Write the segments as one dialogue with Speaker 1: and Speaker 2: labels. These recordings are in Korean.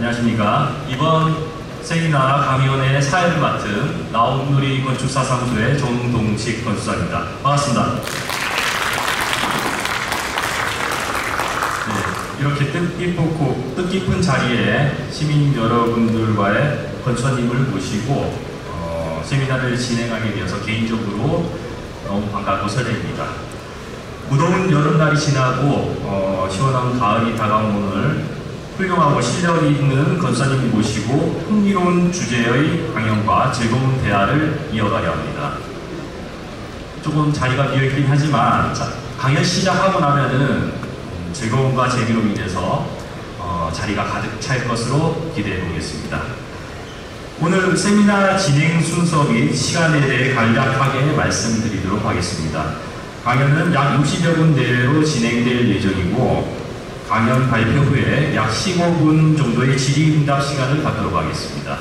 Speaker 1: 안녕하십니까. 이번 세미나 강의원의 사회를 맡은 나온누리 건축사 사무소의 정동식 건축사입니다. 반갑습니다. 네, 이렇게 뜻깊은 자리에 시민 여러분들과의 건축사님을 모시고 세미나를 진행하게 되어서 개인적으로 너무 반갑고 설레입니다. 무더운 여름날이 지나고 시원한 가을이 다가온 오늘 훌륭하고 실력 있는 건축사님을 모시고 흥미로운 주제의 강연과 즐거운 대화를 이어가려 합니다. 조금 자리가 비어있긴 하지만 강연 시작하고 나면은 즐거움과 재미로 인해서 자리가 가득 찰 것으로 기대해 보겠습니다. 오늘 세미나 진행 순서 및 시간에 대해 간략하게 말씀드리도록 하겠습니다. 강연은 약 60여 분 내외로 진행될 예정이고 강연 발표 후에 약 15분 정도의 질의응답 시간을 갖도록 하겠습니다.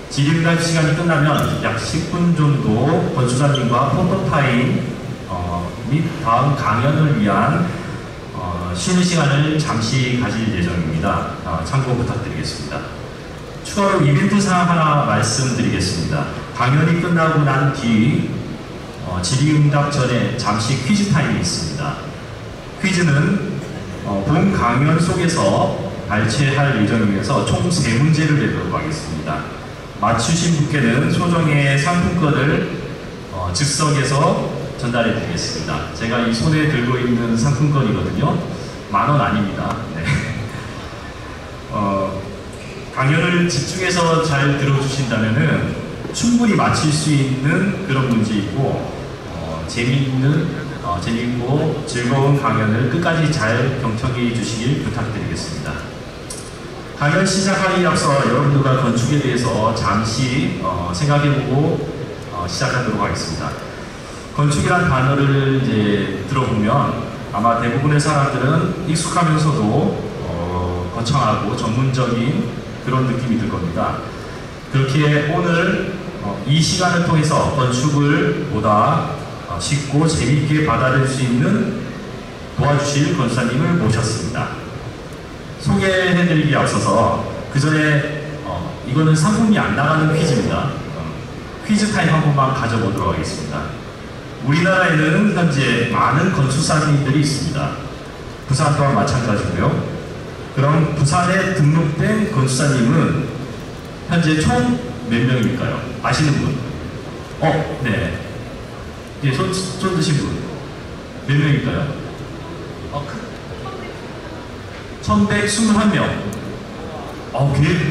Speaker 1: 질의응답 시간이 끝나면 약 10분 정도 건축사님과 포토타임 및 다음 강연을 위한 쉬는 시간을 잠시 가질 예정입니다. 참고 부탁드리겠습니다. 추가로 이벤트 사항 하나 말씀드리겠습니다. 강연이 끝나고 난 뒤 질의응답 전에 잠시 퀴즈 타임이 있습니다. 퀴즈는 본 강연 속에서 발췌할 예정이면서 총 3문제를 내도록 하겠습니다. 맞추신 분께는 소정의 상품권을 즉석에서 전달해 드리겠습니다. 제가 이 손에 들고 있는 상품권이거든요. 10,000원 아닙니다. 네. 강연을 집중해서 잘 들어주신다면은 충분히 맞힐 수 있는 그런 문제이고 재미있고 즐거운 강연을 끝까지 잘 경청해 주시길 부탁드리겠습니다. 강연 시작하기 앞서 여러분들과 건축에 대해서 잠시 생각해보고 시작하도록 하겠습니다. 건축이란 단어를 이제 들어보면 아마 대부분의 사람들은 익숙하면서도 거창하고 전문적인 그런 느낌이 들 겁니다. 그렇기에 오늘 이 시간을 통해서 건축을 보다 쉽고 재미있게 받아들일 수 있는 도와주실 건축사님을 모셨습니다. 소개해드리기 앞서서 그 전에 이거는 상품이 안 나가는 퀴즈입니다. 퀴즈 타임 한 번만 가져보도록 하겠습니다. 우리나라에는 현재 많은 건축사님들이 있습니다. 부산 또한 마찬가지고요. 그럼 부산에 등록된 건축사님은 현재 총 몇 명일까요? 아시는 분? 네. 예, 손 드신 분. 몇 명일까요? 1121명.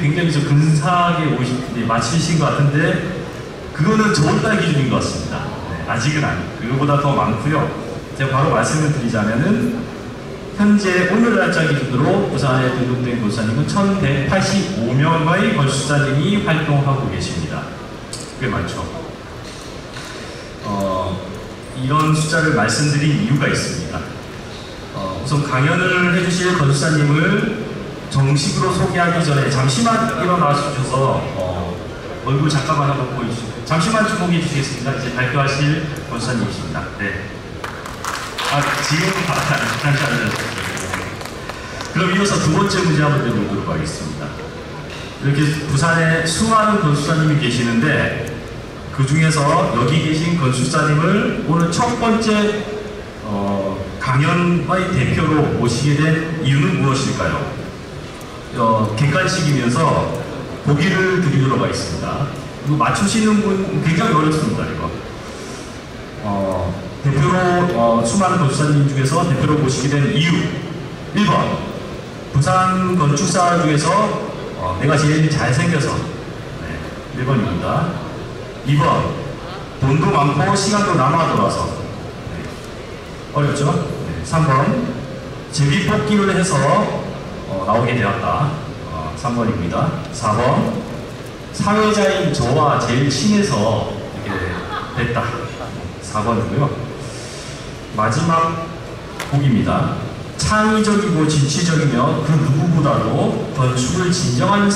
Speaker 1: 굉장히 근사하게 맞히신 것 같은데, 그거는 저번달 기준인 것 같습니다. 네, 아직은 아니고. 그거보다 더 많고요. 제가 바로 말씀을 드리자면은, 현재 오늘 날짜 기준으로 부산에 등록된 건축사님은 1185명의 건축사님이 활동하고 계십니다. 꽤 많죠. 이런 숫자를 말씀드린 이유가 있습니다. 우선 강연을 해주실 건축사님을 정식으로 소개하기 전에 잠시만 일어나 주셔서 얼굴 잠깐만 한번 보여주시고 잠시만 주목해 주시겠습니다. 이제 발표하실 건축사님이십니다. 네. 지금 잠시 앉아주세요. 그럼 이어서 두 번째 문제 한번 내보도록 하겠습니다. 이렇게 부산에 수많은 건축사님이 계시는데 그 중에서 여기 계신 건축사님을 오늘 첫 번째 강연의 대표로 모시게 된 이유는 무엇일까요? 객관식이면서 보기를 드리도록 하겠습니다. 이거 맞추시는 분 굉장히 어렵습니다. 이거. 대표로 수많은 건축사님 중에서 대표로 모시게 된 이유 1번 부산 건축사 중에서 내가 제일 잘생겨서 네, 1번입니다. 2번 돈도 많고 시간도 남아 돌아서 네, 어렵죠? 네, 3번 제비뽑기를 해서 나오게 되었다. 3번입니다. 4번 사회자인 저와 제일 친해서 이렇게 됐다. 4번이고요. 마지막 보기입니다. 창의적이고 진취적이며 그 누구보다도 건축을 진정으로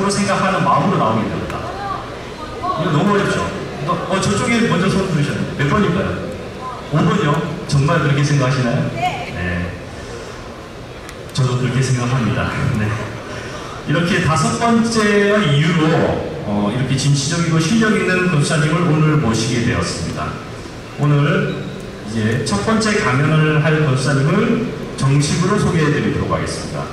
Speaker 1: 생각하는 마음으로 나오게 됩니다. 이거 너무 어렵죠? 저쪽에 먼저 손 들으셨는데 몇 번일까요? 5번이요? 정말 그렇게 생각하시나요? 네. 저도 그렇게 생각합니다. 네. 이렇게 다섯 번째 이유로 이렇게 진취적이고 실력 있는 건축사님을 오늘 모시게 되었습니다. 오늘 이제 첫 번째 강연을 할 건축사님을 정식으로 소개해 드리도록 하겠습니다.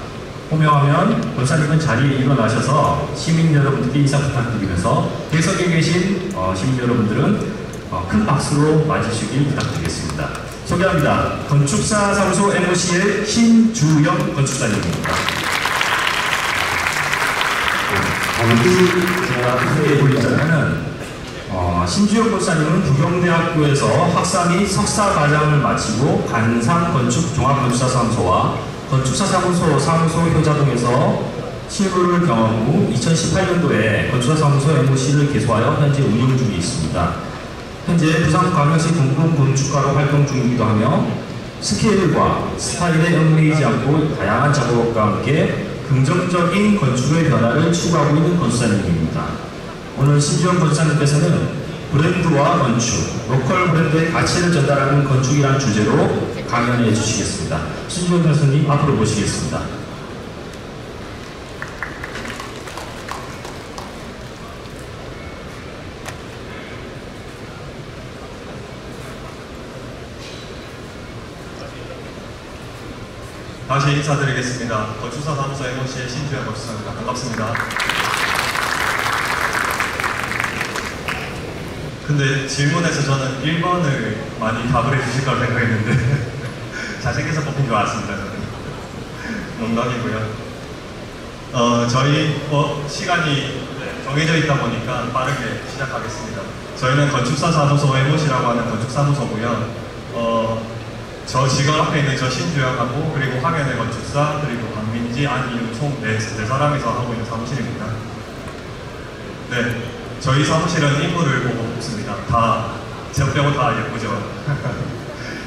Speaker 1: 호명하면 건축사님은 자리에 일어나셔서 시민 여러분들께 인사 부탁드리면서 객석에 계신 시민 여러분들은 큰 박수로 맞으시길 부탁드리겠습니다. 소개합니다. 건축사 사무소 MOC의 신주영 건축사님입니다. 제가 소개해드리자면은 신주영 건축사님은 부경대학교에서 학사 및 석사 과정을 마치고 간상건축 종합건축사사무소와 건축사사무소 사무소 효자동에서 실무를 경험 후 2018년도에 건축사사무소 MOC를 개소하여 현재 운영 중에 있습니다. 현재 부산광역시 동분건축가로 활동 중이기도 하며 스케일과 스타일에 얽매이지 않고 다양한 작업과 함께 긍정적인 건축의 변화를 추구하고 있는 건축사님입니다. 오늘 신주영 건축사님께서는 브랜드와 건축, 로컬 브랜드의 가치를 전달하는 건축이라는 주제로 강연해 주시겠습니다. 신주영 건축사님 앞으로 모시겠습니다.
Speaker 2: 다시 인사드리겠습니다. 건축사 사무소 MOC의 신주영 건축사입니다. 반갑습니다. 근데 질문에서 저는 1번을 많이 답을 해주실 걸 생각했는데 잘생겨서 뽑힌 줄 알았습니다. 저는 농담이고요. 저희 시간이 정해져 있다 보니까 빠르게 시작하겠습니다. 저희는 건축사 사무소 MOC라고 하는 건축사무소고요. 저 지금 앞에 있는 저 신주영하고 그리고 황현의 건축사 그리고 박민지, 안희윤 총 4사람이서 하고 있는 사무실입니다. 네, 저희 사무실은 인물을 보고 뽑습니다. 다, 저 빼고 다 예쁘죠.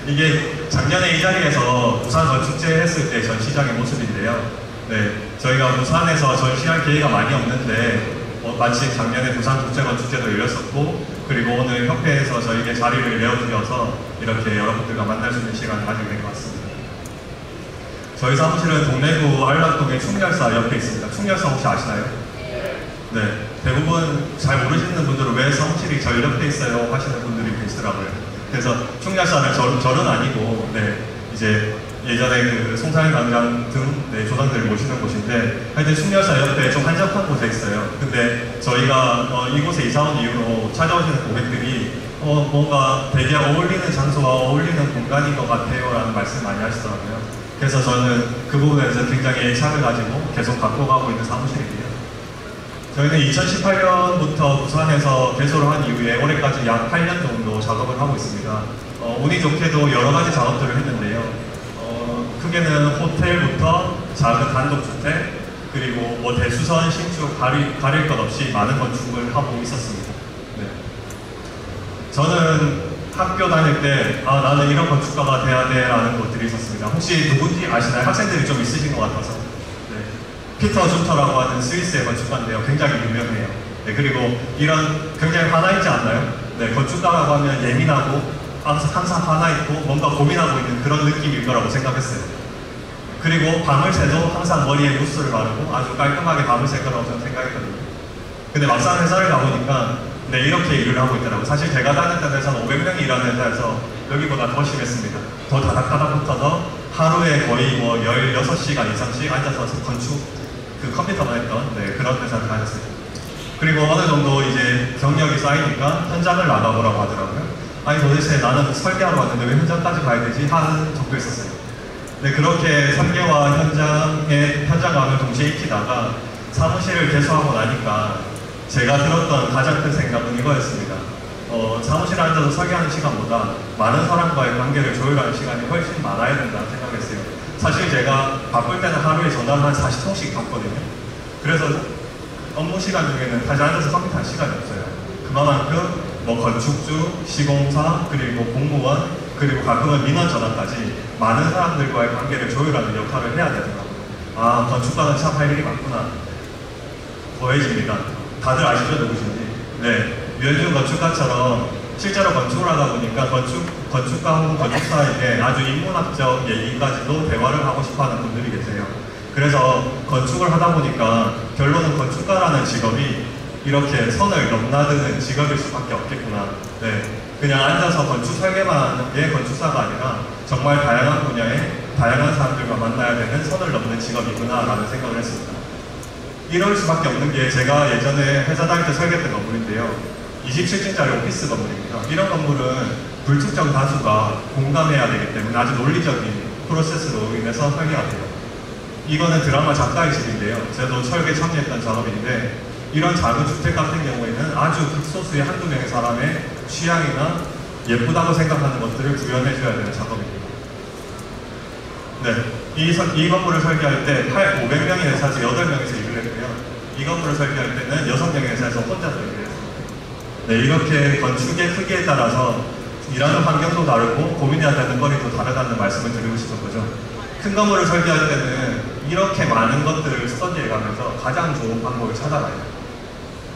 Speaker 2: 이게 작년에 이 자리에서 부산 건축제 했을 때 전시장의 모습인데요. 네, 저희가 부산에서 전시할 기회가 많이 없는데 마침 작년에 부산국제건축제도 열렸었고 그리고 오늘 협회에서 저에게 자리를 내어주셔서 이렇게 여러분들과 만날 수 있는 시간을 가지게 된 것 같습니다. 저희 사무실은 동래구 안락동의 충렬사 옆에 있습니다. 충렬사 혹시 아시나요? 네, 대부분 잘 모르시는 분들은 왜 사무실이 저 옆에 있어요 하시는 분들이 계시더라고요. 그래서 충렬사는 절은 아니고 이제 예전에 그 송사현 강장 등 조상들 모시는 곳인데 하여튼 충렬사 옆에 좀 한적한 곳에 있어요. 근데 저희가 이곳에 이사 온 이후로 찾아오시는 고객들이 뭔가 되게 어울리는 장소와 어울리는 공간인 것 같아요 라는 말씀 많이 하시더라고요. 그래서 저는 그 부분에서 굉장히 애착을 가지고 계속 갖고 가고 있는 사무실이에요. 저희는 2018년부터 부산에서 개소를 한 이후에 올해까지 약 8년 정도 작업을 하고 있습니다. 운이 좋게도 여러 가지 작업들을 했는데요. 크게는 호텔부터 작은 단독주택 그리고 뭐 대수선, 신축 가릴 것 없이 많은 건축을 하고 있었습니다. 네. 저는 학교 다닐 때 나는 이런 건축가가 돼야 돼 라는 것들이 있었습니다. 혹시 누군지 아시나요? 학생들이 좀 있으신 것 같아서. 네. 피터 줌터라고 하는 스위스의 건축가인데요. 굉장히 유명해요. 네, 그리고 이런 굉장히 화나 있지 않나요? 네, 건축가라고 하면 예민하고 항상 화나 있고 뭔가 고민하고 있는 그런 느낌일 거라고 생각했어요. 그리고 밤을 새도 항상 머리에 무스를 바르고 아주 깔끔하게 밤을 새 거라고 저는 생각했거든요. 근데 막상 회사를 가보니까 이렇게 일을 하고 있더라고요. 사실 제가 다녔던 회사는 500명이 일하는 회사여서 여기보다 더 심했습니다. 더 다닥다닥 붙어서 하루에 거의 뭐 16시간 이상씩 앉아서 건축 그 컴퓨터만 했던 그런 회사를 다녔어요. 그리고 어느 정도 이제 경력이 쌓이니까 현장을 나가보라고 하더라고요. 아니 도대체 나는 설계하러 왔는데 왜 현장까지 가야 되지? 하는 정도 있었어요. 네, 그렇게 설계와 현장감을 동시에 익히다가 사무실을 개소하고 나니까 제가 들었던 가장 큰 생각은 이거였습니다. 사무실에 앉아서 설계하는 시간보다 많은 사람과의 관계를 조율하는 시간이 훨씬 많아야 된다는 생각했어요. 사실 제가 바쁠 때는 하루에 전화를 한 40통씩 받거든요. 그래서 업무 시간 중에는 다시 앉아서 컴퓨터 할 시간이 없어요. 그만큼 뭐 건축주, 시공사, 그리고 공무원, 그리고 가끔은 민원 전화까지 많은 사람들과의 관계를 조율하는 역할을 해야 되더라고요. 건축가는 참 할 일이 많구나. 더해집니다. 다들 아시죠? 누구신지? 네, 유현준 건축가처럼 실제로 건축을 하다 보니까 건축가하고 건축사에게 아주 인문학적 얘기까지도 대화를 하고 싶어하는 분들이 계세요. 그래서 건축을 하다 보니까 결론은 건축가라는 직업이 이렇게 선을 넘나드는 직업일 수밖에 없겠구나. 네, 그냥 앉아서 건축 설계만 하는 게 건축사가 아니라 정말 다양한 분야의 다양한 사람들과 만나야 되는 선을 넘는 직업이구나라는 생각을 했습니다. 이럴 수밖에 없는 게 제가 예전에 회사 다닐 때 설계했던 건물인데요. 27층짜리 오피스 건물입니다. 이런 건물은 불특정 다수가 공감해야 되기 때문에 아주 논리적인 프로세스로 인해서 설계가 돼요. 이거는 드라마 작가의 집인데요. 저도 설계 참여했던 작업인데 이런 작은 주택 같은 경우에는 아주 극소수의 한두 명의 사람의 취향이나 예쁘다고 생각하는 것들을 구현해줘야 되는 작업입니다. 네, 이 건물을 설계할 때 500명의 회사에서 8명에서 일을 했고요. 이 건물을 설계할 때는 6명의 회사에서 혼자서 일을 했습니다. 네, 이렇게 건축의 크기에 따라서 일하는 환경도 다르고 고민해야 되는 거리도 다르다는 말씀을 드리고 싶은 거죠. 큰 건물을 설계할 때는 이렇게 많은 것들을 스터디해가면서 가장 좋은 방법을 찾아가요.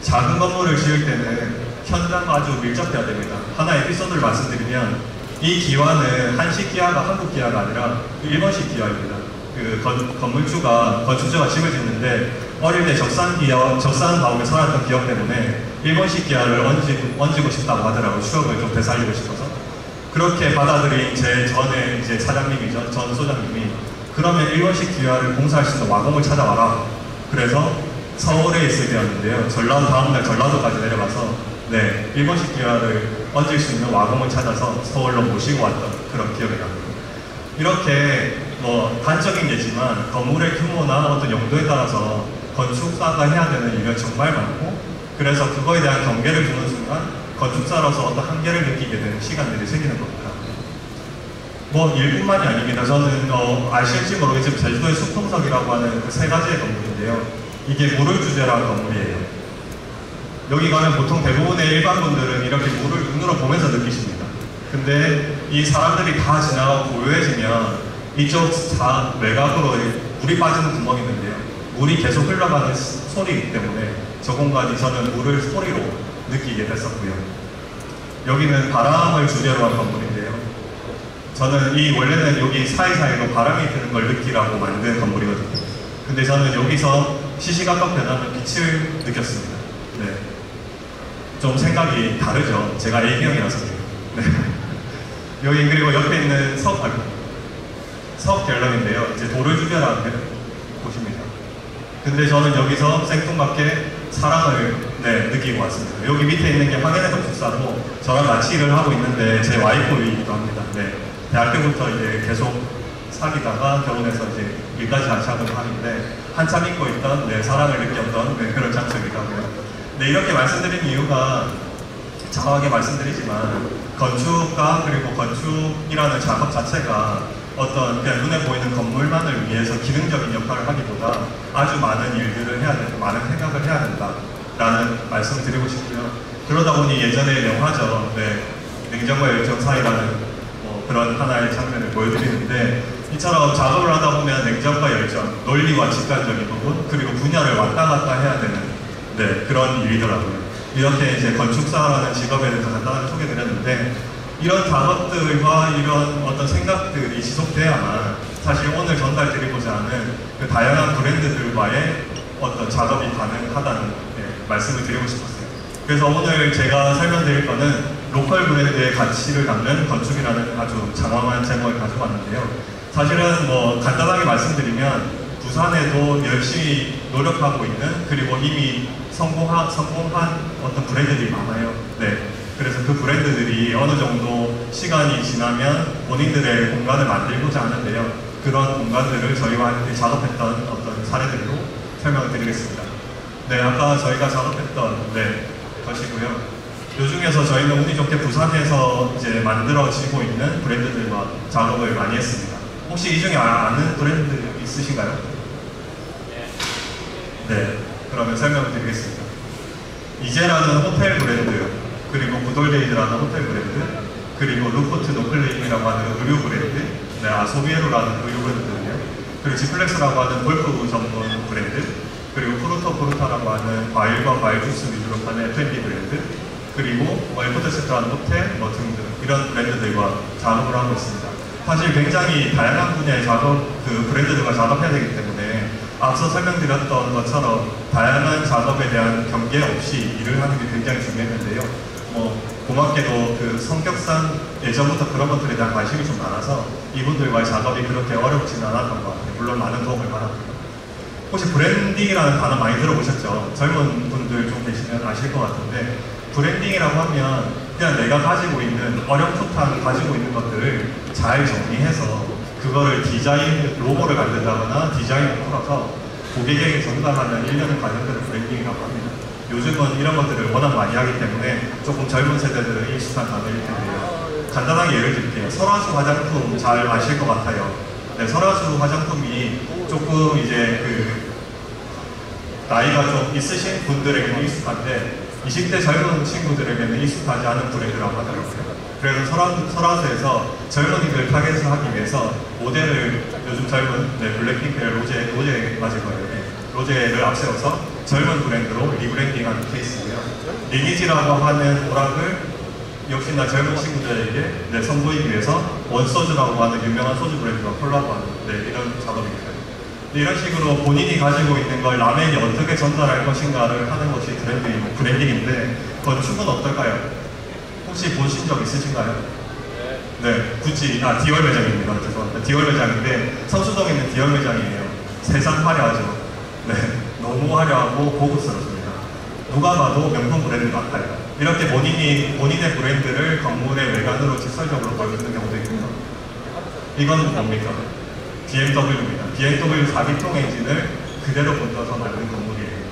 Speaker 2: 작은 건물을 지을 때는 현장과 아주 밀접해야 됩니다. 하나의 에피소드를 말씀드리면 이 기와는 한식 기와가 한국 기와가 아니라 일본식 기와입니다. 그 건축주가 집을 짓는데 어릴 때 적산 가옥에 살았던 기억 때문에 일본식 기와를 얹고 싶다고 하더라고요. 추억을 좀 되살리고 싶어서. 그렇게 받아들인 제 전에 이제 사장님이죠. 전 소장님이 그러면 일본식 기와를 공사할 수 있는 와공을 찾아와라. 그래서 서울에 있을 때였는데요. 다음날 전라도까지 내려가서 네, 일본식 기와를 얹을 수 있는 와공을 찾아서 서울로 모시고 왔던 그런 기억이 납니다. 이렇게 단적인 예지만 건물의 규모나 어떤 용도에 따라서 건축사가 해야 되는 일은 정말 많고 그래서 그거에 대한 경계를 두는 순간 건축사로서 어떤 한계를 느끼게 되는 시간들이 생기는 겁니다. 일뿐만이 아닙니다. 저는 아실지 모르겠지만 제주도의 수풍석이라고 하는 그 3가지의 건물인데요. 이게 물을 주제로 한 건물이에요. 여기 가면 보통 대부분의 일반 분들은 이렇게 물을 눈으로 보면서 느끼십니다. 근데 이 사람들이 다 지나가고 고요해지면 이쪽 외곽으로 물이 빠지는 구멍이 있는데요. 물이 계속 흘러가는 소리이기 때문에 저 공간이 저는 물을 소리로 느끼게 됐었고요. 여기는 바람을 주제로 한 건물인데요. 저는 원래는 여기 사이사이로 바람이 드는 걸 느끼라고 만든 건물이거든요. 근데 저는 여기서 시시각각 변하는 빛을 느꼈습니다. 네. 좀 생각이 다르죠. 제가 A형이라서. 네. 여기 그리고 옆에 있는 석 갤러리인데요. 이제 돌을 주변하는 곳입니다. 근데 저는 여기서 생뚱맞게 사랑을 느끼고 왔습니다. 여기 밑에 있는 게 황해대 건축사로 저랑 같이 일을 하고 있는데 제 와이프이기도 합니다. 네. 대학 때부터 이제 계속 사귀다가 결혼해서 이제 일까지 같이 하던 하는데 한참 잊고 있던 사랑을 느꼈던 그런 장소이기도 하고요. 네, 이렇게 말씀드린 이유가 장황하게 말씀드리지만 건축가 그리고 건축이라는 작업 자체가 어떤 그냥 눈에 보이는 건물만을 위해서 기능적인 역할을 하기보다 아주 많은 일들을 해야 되고 많은 생각을 해야 된다라는 말씀을 드리고 싶고요. 그러다 보니 예전에 영화죠. 냉정과 열정 사이라는 그런 하나의 장면을 보여드리는데 이처럼 작업을 하다 보면 냉정과 열정, 논리와 직관적인 부분, 그리고 분야를 왔다 갔다 해야 되는 그런 일이더라고요. 이렇게 이제 건축사라는 직업에 대해서 간단하게 소개드렸는데 이런 작업들과 이런 어떤 생각들이 지속돼야만 사실 오늘 전달드리고자 하는 그 다양한 브랜드들과의 어떤 작업이 가능하다는 말씀을 드리고 싶었어요. 그래서 오늘 제가 설명드릴 거는 로컬 브랜드의 가치를 담는 건축이라는 아주 장황한 제목을 가지고 왔는데요. 사실은 간단하게 말씀드리면 부산에도 열심히 노력하고 있는 그리고 이미 성공한 어떤 브랜드들이 많아요. 그래서 그 브랜드들이 어느 정도 시간이 지나면 본인들의 공간을 만들고자 하는데요. 그런 공간들을 저희와 함께 작업했던 어떤 사례들로 설명을 드리겠습니다. 아까 저희가 작업했던 것이고요. 요 중에서 저희는 운이 좋게 부산에서 이제 만들어지고 있는 브랜드들과 작업을 많이 했습니다. 혹시 이 중에 아는 브랜드 있으신가요? 네, 그러면 설명을 드리겠습니다. 이제라는 호텔 브랜드, 그리고 구돌데이즈라는 호텔 브랜드, 그리고 루포트 노클레임이라고 하는 의류 브랜드, 아소비에로라는 의류 브랜드거든요. 그리고 지플렉스라고 하는 골프 전문 브랜드, 그리고 프루토프루타라고 하는 과일과 과일 주스 위주로 파는 F&B 브랜드, 그리고 에코테스트라는 호텔 등등 이런 브랜드들과 작업을 하고 있습니다. 사실 굉장히 다양한 분야의 브랜드들과 작업해야 되기 때문에 앞서 설명드렸던 것처럼 다양한 작업에 대한 경계 없이 일을 하는 게 굉장히 중요했는데요. 고맙게도 그 성격상 예전부터 그런 것들에 대한 관심이 좀 많아서 이분들과의 작업이 그렇게 어렵지는 않았던 것 같아요. 물론 많은 도움을 받았고요. 혹시 브랜딩이라는 단어 많이 들어보셨죠? 젊은 분들 좀 계시면 아실 것 같은데, 브랜딩이라고 하면 그냥 내가 가지고 있는 어렴풋한 가지고 있는 것들을 잘 정리해서 그거를 디자인, 로고를 만든다거나 디자인을 풀어서 고객에게 전달하는 일련의 과정들을 브랜딩이라고 합니다. 요즘은 이런 것들을 워낙 많이 하기 때문에 조금 젊은 세대들은 익숙한 단어일 텐데요. 간단하게 예를 들게요. 설화수 화장품 잘 아실 것 같아요. 네, 설화수 화장품이 조금 이제 나이가 좀 있으신 분들에게는 익숙한데 20대 젊은 친구들에게는 익숙하지 않은 브랜드라고 하더라고요. 그래서 설화수에서 젊은이들 타겟을 하기 위해서 모델을 요즘 젊은 블랙핑크의 로제 맞을 거예요. 네. 로제를 앞세워서 젊은 브랜드로 리브랜딩하는 케이스고요. 리니지라고 하는 오락을 역시나 젊은 친구들에게 선보이기 위해서 원소주라고 하는 유명한 소주 브랜드와 콜라보하는 이런 작업입니다. 이런 식으로 본인이 가지고 있는 걸 남에게 어떻게 전달할 것인가를 하는 것이 브랜딩인데 건축은 어떨까요? 혹시 보신 적 있으신가요? 네, 구찌, 디올 매장입니다. 죄송합니다. 디올 매장인데 성수동에 있는 디올 매장이에요. 세상 화려하죠. 네, 너무 화려하고 고급스럽습니다. 누가 봐도 명품 브랜드 같아요. 이렇게 본인의 브랜드를 건물의 외관으로 직설적으로 보여주는 경우도 있고요. 이건 뭡니까? BMW입니다. BMW 4기통 엔진을 그대로 본떠서 만든 건물이에요.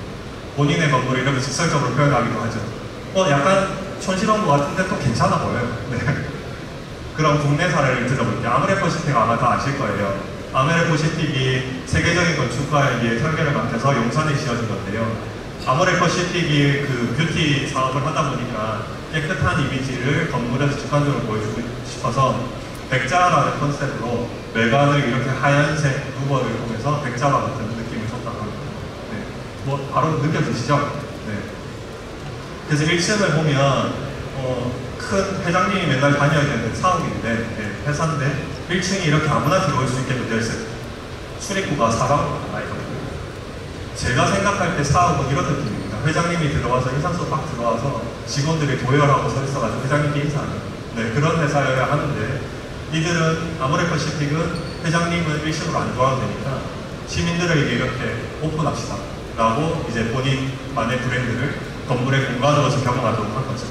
Speaker 2: 본인의 건물을 이렇게 직설적으로 표현하기도 하죠. 약간 촌스러운 것 같은데 또 괜찮아 보여요. 네. 그럼 국내 사례를 들어볼게요. 아모레퍼시픽 아마 다 아실 거예요. 아모레퍼시픽이 세계적인 건축가에게 설계를 맡겨서 용산에 지어진 건데요. 아모레퍼시픽이 그 뷰티 사업을 하다 보니까 깨끗한 이미지를 건물에서 직관적으로 보여주고 싶어서 백자라는 컨셉으로 외관을 이렇게 하얀색 루버를 통해서 백자와 같은 느낌을 줬다고 합니다. 네. 바로 느껴지시죠? 네. 그래서 1층을 보면 큰 회장님이 맨날 다녀야 되는 사옥인데 회사인데 1층이 이렇게 아무나 들어올 수 있게 되어 있어요. 출입구가 사방으로 나와 있거든요. 제가 생각할 때 사옥은 이런 느낌입니다. 회장님이 들어와서 인상소 팍 들어와서 직원들이 도열하고 서 있어가지고 회장님께 인사하는 그런 회사여야 하는데, 이들은 아모레퍼시픽은 회장님은 1층으로 안 들어와도 되니까 시민들에게 이렇게 오픈합시다 라고 이제 본인만의 브랜드를 건물의 공간으로서 경험하도록 한 거죠.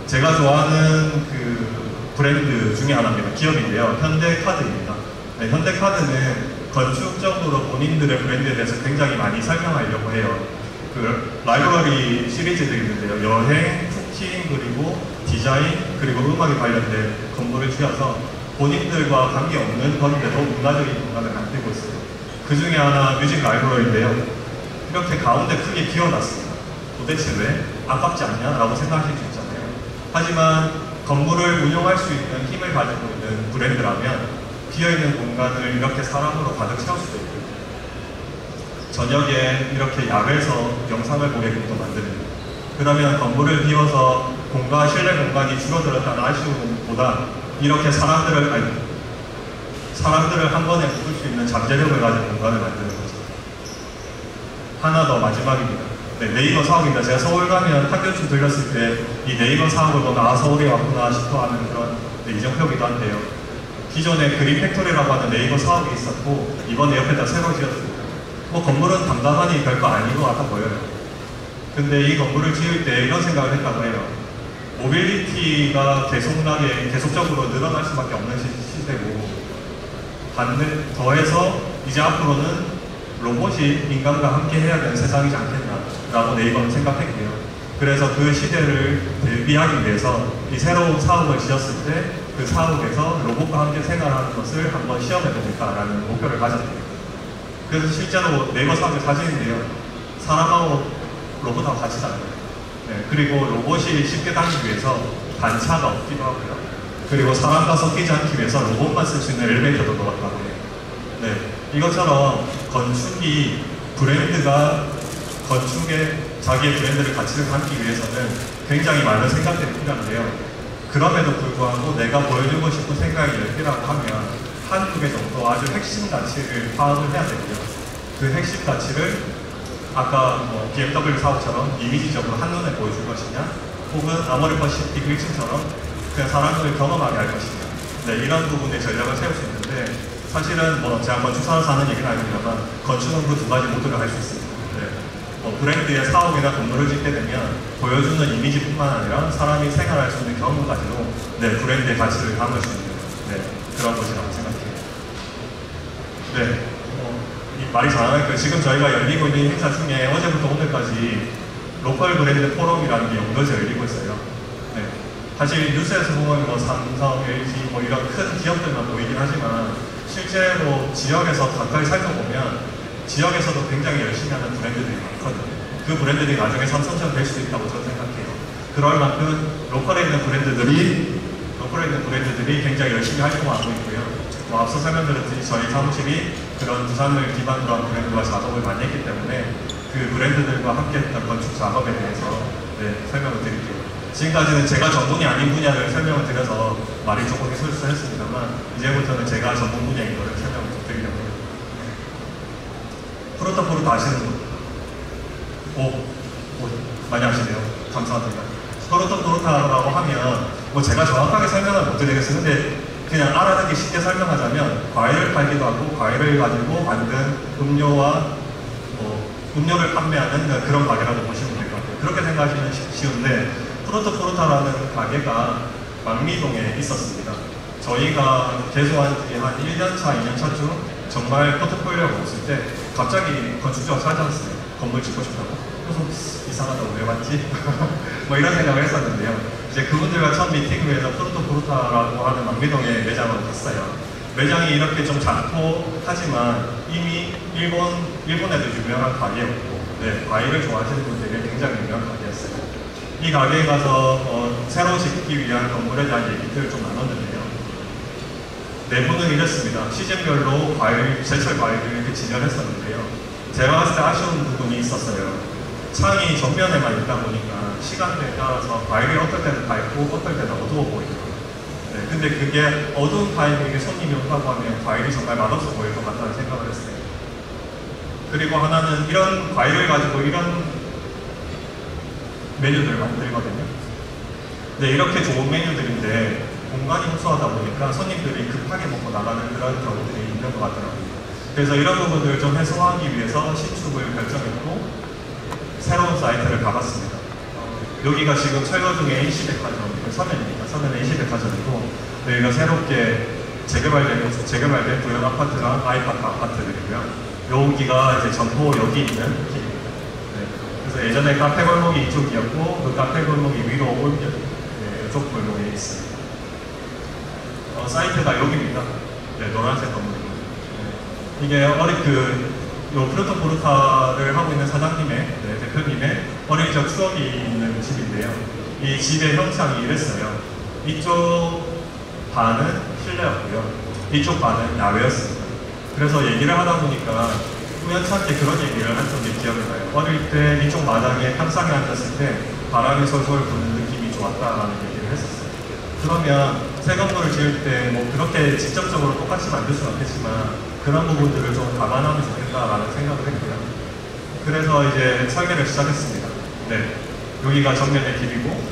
Speaker 2: 제가 좋아하는 그 브랜드 중에 하나입니다. 기업인데요. 현대카드입니다. 네, 현대카드는 건축적으로 본인들의 브랜드에 대해서 굉장히 많이 설명하려고 해요. 그 라이브러리 시리즈들이 있는데요. 여행, 쿠킹, 그리고 디자인, 그리고 음악에 관련된 건물을 지어서 본인들과 관계없는 건데도 문화적인 공간을 만들고 있어요. 그 중에 하나 뮤직 라이브러리인데요. 이렇게 가운데 크게 비워놨습니다. 도대체 왜? 아깝지 않냐? 라고 생각하실 수 있잖아요. 하지만 건물을 운영할 수 있는 힘을 가지고 있는 브랜드라면 비어있는 공간을 이렇게 사람으로 가득 채울 수도 있고요. 저녁에 이렇게 야외에서 영상을 보게끔 만듭니다. 그러면 건물을 비워서 실내 공간이 줄어들었다는 아쉬움보다 이렇게 사람들을 한 번에 묶을 수 있는 잠재력을 가진 공간을 만드는 거죠. 하나 더 마지막입니다. 네, 네이버 사업입니다. 제가 서울 가면 학교쯤 들렸을 때 이 네이버 사업을 보면 서울에 왔구나 싶어 하는 그런 이정표기도 한데요. 기존에 그린팩토리라고 하는 네이버 사업이 있었고 이번에 옆에다 새로 지었습니다. 건물은 담담하니 별거 아닌 것 같아 보여요. 근데 이 건물을 지을 때 이런 생각을 했다고 해요. 모빌리티가 계속적으로 늘어날 수밖에 없는 시대고, 더해서 이제 앞으로는 로봇이 인간과 함께 해야 되는 세상이지 않겠나라고 네이버는 생각했고요. 그래서 그 시대를 대비하기 위해서 이 새로운 사업을 지었을 때 그 사업에서 로봇과 함께 생활하는 것을 한번 시험해보겠다라는 목표를 가졌습니다. 그래서 실제로 네이버 사업의 사진인데요. 사람하고 로봇하고 같이 다녀요. 네, 그리고 로봇이 쉽게 다니기 위해서 단차가 없기도 하고요. 그리고 사람과 섞이지 않기 위해서 로봇만 쓸 수 있는 엘리베이터도 넣었다고 해요. 네, 이것처럼 건축이 건축에 자기의 브랜드를 가치를 담기 위해서는 굉장히 많은 생각들이 필요한데요. 그럼에도 불구하고 내가 보여주고 싶은 생각이 몇 개라고 하면 한두 개 정도 아주 핵심 가치를 파악을 해야 되고요. 그 핵심 가치를 아까 뭐 BMW 사업처럼 이미지적으로 한눈에 보여줄 것이냐, 혹은 아모레 퍼시픽 1층처럼 그냥 사람을 경험하게 할 것이냐. 네, 이런 부분에 전략을 세울 수 있는데, 사실은 뭐 제가 건축사로서 하는 얘기는 아닙니다만 건축은 그 두 가지 모두를 할 수 있습니다. 네. 브랜드의 사옥이나 건물을 짓게 되면 보여주는 이미지뿐만 아니라 사람이 생활할 수 있는 경험까지도 네, 브랜드의 가치를 담을 수 있는 네, 그런 것이라고 생각해요. 네, 이 말이 잘하니까 지금 저희가 열리고 있는 행사 중에 어제부터 오늘까지 로컬 브랜드 포럼이라는 게 연거지 열리고 있어요. 네. 사실 뉴스에서 보면 뭐 삼성, LG 뭐 이런 큰 기업들만 보이긴 하지만 실제로 지역에서 가까이 살펴보면 지역에서도 굉장히 열심히 하는 브랜드들이 많거든요. 그 브랜드들이 나중에 삼성처럼 될 수도 있다고 저는 생각해요. 그럴 만큼 로컬에 있는 브랜드들이 굉장히 열심히 활동하고 있고요. 뭐 앞서 설명드렸듯이 저희 사무실이 그런 부산을 기반으로 한 브랜드와 작업을 많이 했기 때문에 그 브랜드들과 함께 했던 건축 작업에 대해서 네, 설명을 드릴게요. 지금까지는 제가 전문이 아닌 분야를 설명을 드려서 말이 조금 실수했습니다만 이제부터는 제가 전문 분야인 거를 설명을 좀 드리려고 해요. 프로토포르타 아시는 분? 오, 많이 아시네요. 감사합니다. 프로토포르타라고 하면 뭐 제가 정확하게 설명을 못 드리겠어요. 근데 그냥 알아듣기 쉽게 설명하자면 과일을 팔기도 하고 과일을 가지고 만든 음료와 음료를 판매하는 그런 가게라고 보시면 될 것 같아요. 그렇게 생각하시면 쉬운데 프로토포르타라는 가게가 망미동에 있었습니다. 저희가 개소한 지 한 1년차, 2년차쯤 정말 포트폴리오가 없을 때 갑자기 건축주가 찾아왔어요. 건물 짓고 싶다고. 그래서 이상하다, 왜 왔지? 뭐 이런 생각을 했었는데요. 이제 그분들과 첫 미팅을 해서 프로토포르타라고 하는 망미동에 매장으로 갔어요. 매장이 이렇게 좀 작고 하지만 이미 일본에도 유명한 가게였고, 네, 과일을 좋아하시는 분들에게 굉장히 유명한 가게였어요. 이 가게에 가서 새로 짓기 위한 건물에 대한 얘기들을 좀 나눴는데요. 내부는 이랬습니다. 시즌별로 제철 과일을 이렇게 진열했었는데요. 제가 봤을 때 아쉬운 부분이 있었어요. 창이 정면에만 있다 보니까 시간대에 따라서 과일이 어떨 때는 밝고 어떨 때는 어두워 보이더라고요. 네, 근데 그게 어두운 타입에게 손님이 온다고 하면 과일이 정말 맛없어 보일 것 같다는 생각을 했어요. 그리고 하나는 이런 과일을 가지고 이런 메뉴들을 만들거든요. 네, 이렇게 좋은 메뉴들인데 공간이 협소하다 보니까 손님들이 급하게 먹고 나가는 그런 경우들이 있는 것 같더라고요. 그래서 이런 부분들을 좀 해소하기 위해서 신축을 결정했고 새로운 사이트를 가봤습니다. 여기가 지금 철거 중에 H백화점, 서면입니다. 서면 H백화점이고 여기가 새롭게 재개발된 구형 아파트랑 아이파크 아파트들이고요. 여기가 이제 점포 여기 있는 길입니다. 네. 그래서 예전에 카페 골목이 이쪽이었고 그 카페 골목이 위로 올려 이쪽 골목에 있습니다. 사이트가 여기입니다. 네, 노란색 건물입니다. 네. 이게 프로토포르타를 하고 있는 사장님의, 네, 대표님의 어릴 적 추억이 있는 집인데요. 이 집의 형상이 이랬어요. 이쪽 반은 실내였고요. 이쪽 반은 야외였습니다. 그래서 얘기를 하다 보니까 우연찮게 그런 얘기를 한 적이 기억이 나요. 어릴 때 이쪽 마당에 평상에 앉았을 때 바람이 솔솔 부는 느낌이 좋았다라는 얘기를 했었어요. 그러면 새 건물을 지을 때 뭐 그렇게 직접적으로 똑같이 만들 수는 없겠지만 그런 부분들을 좀 감안하면 좋겠다라는 생각을 했고요. 그래서 이제 설계를 시작했습니다. 네, 여기가 정면의 길이고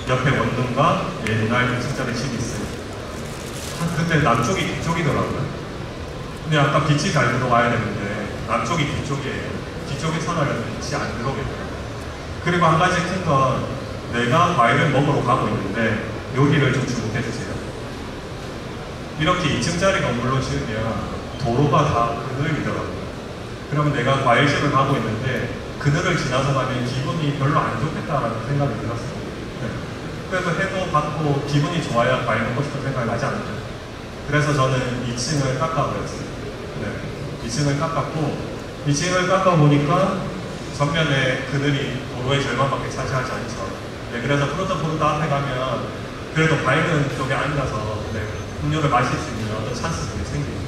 Speaker 2: 옆에 원룸과 옛날 공식자의 집이 있어요. 그때 남쪽이 뒤쪽이더라고요. 근데 아까 빛이 잘 들어와야 되는데 남쪽이 뒤쪽이에요. 뒤쪽이 천하면 빛이 안 들어오겠더라고요. 그리고 한 가지 큰 건 내가 과일을 먹으러 가고 있는데 여기를 좀 주목해주세요. 이렇게 2층짜리 건물로 지으면 도로가 다 그늘이더라고요. 그러면 내가 과일집을 가고 있는데 그늘을 지나서 가면 기분이 별로 안 좋겠다라는 생각이 들었어요. 네. 그래서 해도 받고 기분이 좋아야 과일 먹고 싶은 생각이 나지 않을까. 그래서 저는 2층을 깎아버렸어요. 네. 2층을 깎았고 2층을 깎아보니까 전면에 그늘이 도로의 절반밖에 차지하지 않죠. 네. 그래서 프로토포르타 앞에 가면 그래도 밝은 쪽에 앉아서 네. 음료를 마실 수 있는 어떤 찬스들이 생깁니다.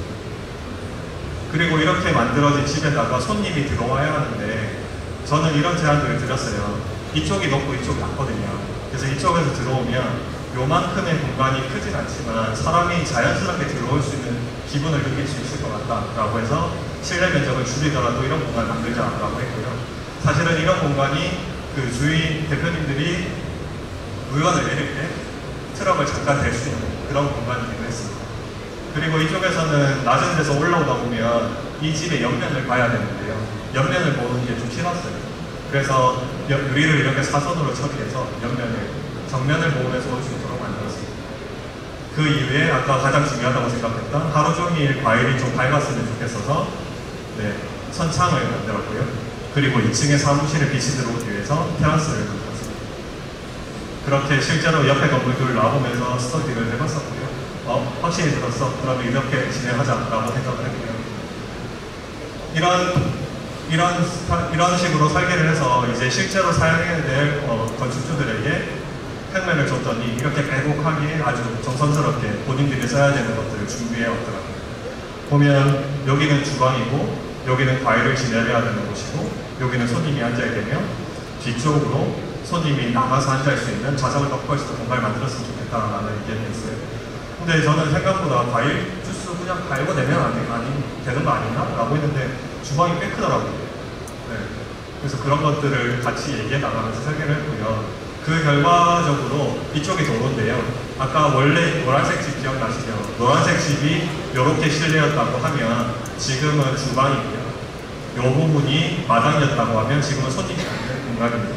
Speaker 2: 그리고 이렇게 만들어진 집에다가 손님이 들어와야 하는데 저는 이런 제안들을 드렸어요. 이쪽이 높고 이쪽이 낮거든요. 그래서 이쪽에서 들어오면 요만큼의 공간이 크진 않지만 사람이 자연스럽게 들어올 수 있는 기분을 느낄 수 있을 것 같다라고 해서 실내 면적을 줄이더라도 이런 공간을 만들자라고 했고요. 사실은 이런 공간이 그 주인 대표님들이 물건을 내릴 때 트럭을 잠깐 댈 수 있는 그런 공간이기도 했습니다. 그리고 이쪽에서는 낮은 데서 올라오다 보면 이 집의 옆면을 봐야 되는데요. 옆면을 보는 게 좀 싫었어요. 그래서 유리를 이렇게 사선으로 처리해서 옆면을, 정면을 보면서 올 수 있도록 만들었습니다. 그 이후에 아까 가장 중요하다고 생각했던 하루 종일 과일이 좀 밝았으면 좋겠어서 네, 선창을 만들었고요. 그리고 2층에 사무실에 빛이 들어오기 위해서 테라스를 만들었습니다. 그렇게 실제로 옆에 건물들을 나와보면서 스터디를 해봤었고요. 확신이 들었어. 그러면 이렇게 진행하자라고 생각을 했고요. 이런 식으로 설계를 해서 이제 실제로 사용해야 될 건축주들에게 평면을 줬더니 이렇게 빼곡하게 아주 정성스럽게 본인들이 써야 되는 것들을 준비해 왔더라고요. 보면 여기는 주방이고 여기는 과일을 진열해야 되는 곳이고 여기는 손님이 앉아야 되며 뒤쪽으로 손님이 나가서 앉을 수 있는 좌석을 덮고 있어서 공간을 만들었으면 좋겠다라는 의견이 있어요. 근데 저는 생각보다 과일 주스 그냥 갈고 내면 되는 거 아닌가? 라고 했는데 주방이 꽤 크더라고요. 네. 그래서 그런 것들을 같이 얘기해 나가면서 설계를 했고요. 그 결과적으로 이쪽이 도로인데요. 아까 원래 노란색 집 기억나시죠? 노란색 집이 이렇게 실내였다고 하면 지금은 주방이고요. 이 부분이 마당이었다고 하면 지금은 손님이 앉는 공간입니다.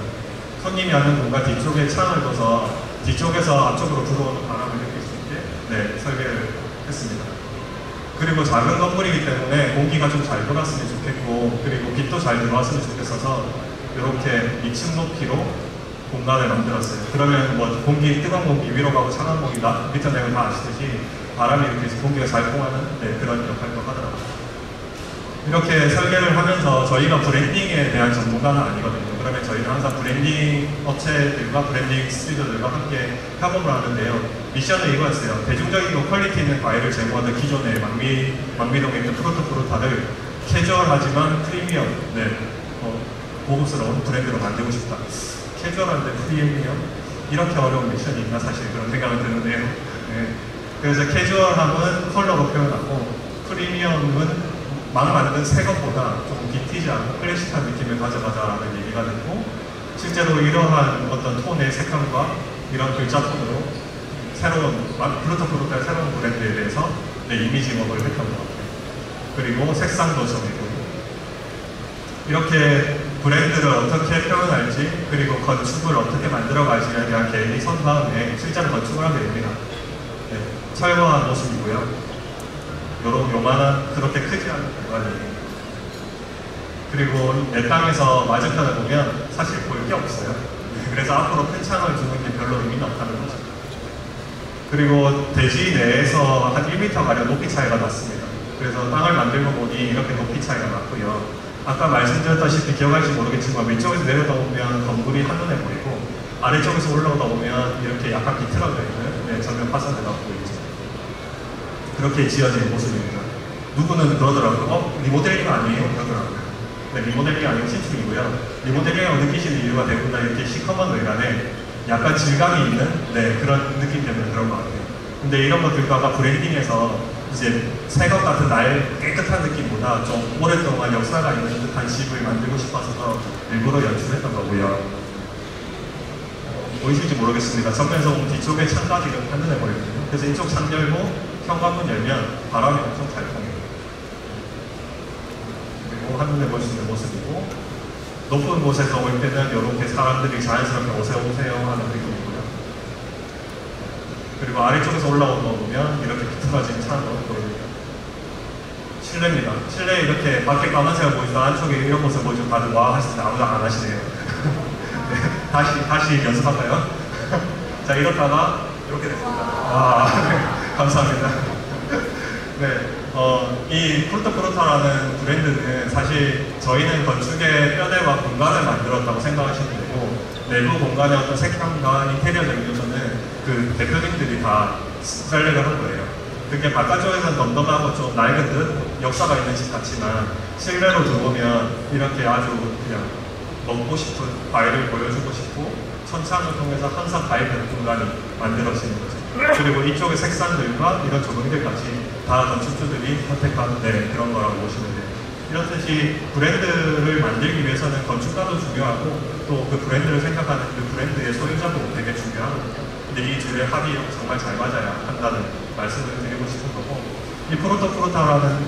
Speaker 2: 손님이 앉는 공간 뒤쪽에 창을 둬서 뒤쪽에서 앞쪽으로 들어오는 바람을 느낄 수 있게 네, 설계를 했습니다. 그리고 작은 건물이기 때문에 공기가 좀 잘 돌았으면 좋겠고 그리고 빛도 잘 들어왔으면 좋겠어서 이렇게 2층 높이로 공간을 만들었어요. 그러면 뭐 뜨거운 공기 위로 가고 차가운 공기 밑에 내면 다 아시듯이 바람이 이렇게 해서 공기가 잘 통하는 네, 그런 역할도 하더라고요. 이렇게 설계를 하면서 저희가 브랜딩에 대한 전문가는 아니거든요. 그러면 저희는 항상 브랜딩 업체들과 브랜딩 스튜디오들과 함께 협업을 하는데요. 미션은 이거였어요. 대중적이고 퀄리티 있는 과일을 제공하는 기존의 망미동에 있는 프로토프루타를 캐주얼하지만 프리미엄, 네, 고급스러운 브랜드로 만들고 싶다. 캐주얼한데 프리미엄? 이렇게 어려운 미션이 있나 사실 그런 생각은 드는데요. 네. 그래서 캐주얼함은 컬러로 표현하고 프리미엄은 막 만든 새 것보다 좀 빈티지하고 클래식한 느낌을 가져가자라는 얘기가 됐고 실제로 이러한 어떤 톤의 색감과 이런 글자 톤으로 새로운 프루토프루타의 새로운 브랜드에 대해서 이미지업을 했던 것 같아요. 그리고 색상도 정했고 이렇게 브랜드를 어떻게 표현할지 그리고 건축을 어떻게 만들어가지에 대한 계획이 선 다음에 실제로 건축을 하게 됩니다. 네, 철거한 모습이고요. 요만한 그렇게 크지 않은 공간이에요. 그리고 내 땅에서 맞은편을 보면 사실 볼 게 없어요. 그래서 앞으로 큰 창을 두는 게 별로 의미는 없다는 거죠. 그리고 대지 내에서 한 1m가량 높이 차이가 났습니다. 그래서 땅을 만들고 보니 이렇게 높이 차이가 났고요. 아까 말씀드렸다시피 기억할지 모르겠지만 위쪽에서 내려다 보면 건물이 한눈에 보이고 아래쪽에서 올라오다 보면 이렇게 약간 비틀어져 있는 전면 파사드가 보이죠. 그렇게 지어진 모습입니다. 누구는 그러더라고요. 리모델링 아니에요? 그러더라고요. 네, 리모델링이 아니고 신축이고요. 리모델링이라고 느끼시는 이유가 대부분 이렇게 시커먼 외관에 약간 질감이 있는 그런 느낌 때문에 그런 것 같아요. 근데 이런 것들과 브랜딩에서 이제 새것 같은 깨끗한 느낌보다 좀 오랫동안 역사가 있는 듯한 집을 만들고 싶어서 일부러 연출했던 거고요. 보이실지 모르겠습니다. 정면에서 보면 뒤쪽에 창까지 한눈에 보이거든요. 그래서 이쪽 창 열고 현관문 열면 바람이 엄청 잘 통해요. 그리고 한눈에 볼 수 있는 모습이고 높은 곳에서 올 때는 이렇게 사람들이 자연스럽게 오세요 하는 느낌이고요. 그리고 아래쪽에서 올라오는 거 보면 이렇게 비틀어진 차도 보입니다. 실내입니다. 실내에 이렇게 밖에 까만색을 보이지만 안쪽에 이런 모습을 보이죠. 다들 와 하시는데 아무도 안 하시네요. 네, 다시 연습할까요? 자, 이렇다가 이렇게 됐습니다. 감사합니다. 네, 이 프루토프루타라는 브랜드는 사실 저희는 건축의 뼈대와 공간을 만들었다고 생각하시면 되고 내부 공간의 어떤 색감과 인테리어적인 요소는 그 대표님들이 다 설계를 한 거예요. 그게 바깥쪽에서는 덤덤하고 좀 낡은 듯 역사가 있는 집 같지만 실내로 들어오면 이렇게 아주 그냥 먹고 싶은 과일을 보여주고 싶고 천창을 통해서 항상 밝은 공간이 만들어지는 거죠. 그리고 이쪽의 색상들과 이런 조명들까지 다 건축주들이 선택한 그런 거라고 보시면 돼요. 이렇듯이 브랜드를 만들기 위해서는 건축가도 중요하고 또 그 브랜드를 생각하는 그 브랜드의 소유자도 되게 중요하거든요. 근데 이 둘의 합이 정말 잘 맞아야 한다는 말씀을 드리고 싶은 거고, 이 프로토프로타라는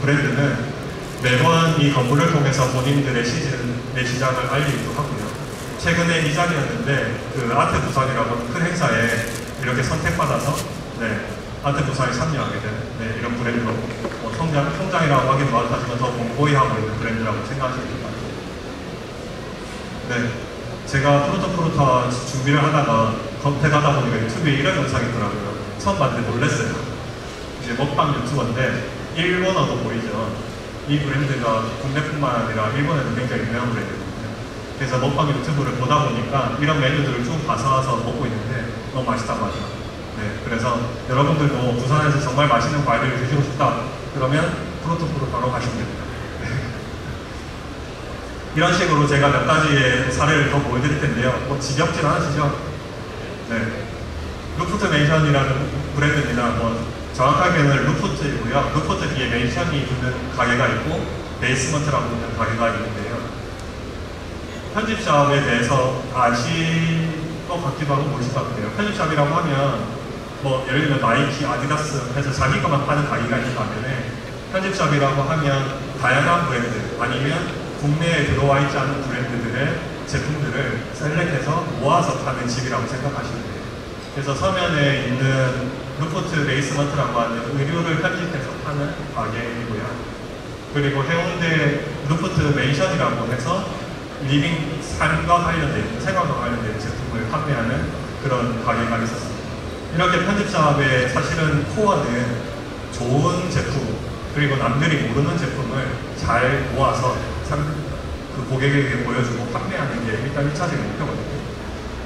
Speaker 2: 브랜드는 매번 이 건물을 통해서 본인들의 시장을 알리기도 하고요. 최근에 이장이었는데 그 아트 부산이라고 큰 행사에 이렇게 선택받아서 아트 부산에 참여하게 된 이런 브랜드로 성장이라고 하긴 뭐하지만 더 공고히 하고 있는 브랜드라고 생각하시면 됩니다. 제가 프로토프로타 준비를 하다가 검색하다 보니까 유튜브에 이런 영상이 있더라고요. 처음 봤는데 놀랐어요. 이제 먹방 유튜버인데 일본어도 보이죠. 이 브랜드가 국내뿐만 아니라 일본에도 굉장히 유명한 브랜드거든요. 그래서 먹방 유튜브를 보다 보니까 이런 메뉴들을 쭉 봐서 먹고 있는데 너무 맛있다고 하더라고요. 그래서 여러분들도 부산에서 정말 맛있는 과일을 드시고 싶다 그러면 프로토프로타로 가시면 됩니다. 이런 식으로 제가 몇 가지의 사례를 더 보여드릴 텐데요. 뭐 지겹진 않으시죠? 루프트 맨션이라는 브랜드입니다. 뭐 정확하게는 루프트이고요. 루프트 뒤에 맨션이 있는 가게가 있고 베이스먼트라고 있는 가게가 있는데요. 편집샵에 대해서 아실 것 같기도 하고 모르실 것 같아요. 편집샵이라고 하면 뭐 예를 들면 나이키, 아디다스 해서 자기 것만 파는 가게가 있는 반면에 편집샵이라고 하면 다양한 브랜드 아니면 국내에 들어와 있지 않은 브랜드들의 제품들을 셀렉해서 모아서 파는 집이라고 생각하시면 돼요. 그래서 서면에 있는 루프트 베이스먼트라고 하는 의류를 편집해서 파는 가게이고요. 그리고 해운대 루프트 맨션이라고 해서 리빙 삶과 관련된, 생활과 관련된 제품을 판매하는 그런 가게가 있었습니다. 이렇게 편집샵의 사실은 코어는 좋은 제품, 그리고 남들이 모르는 제품을 잘 모아서 그 고객에게 보여주고 판매하는 게 일단 1차적인 목표거든요.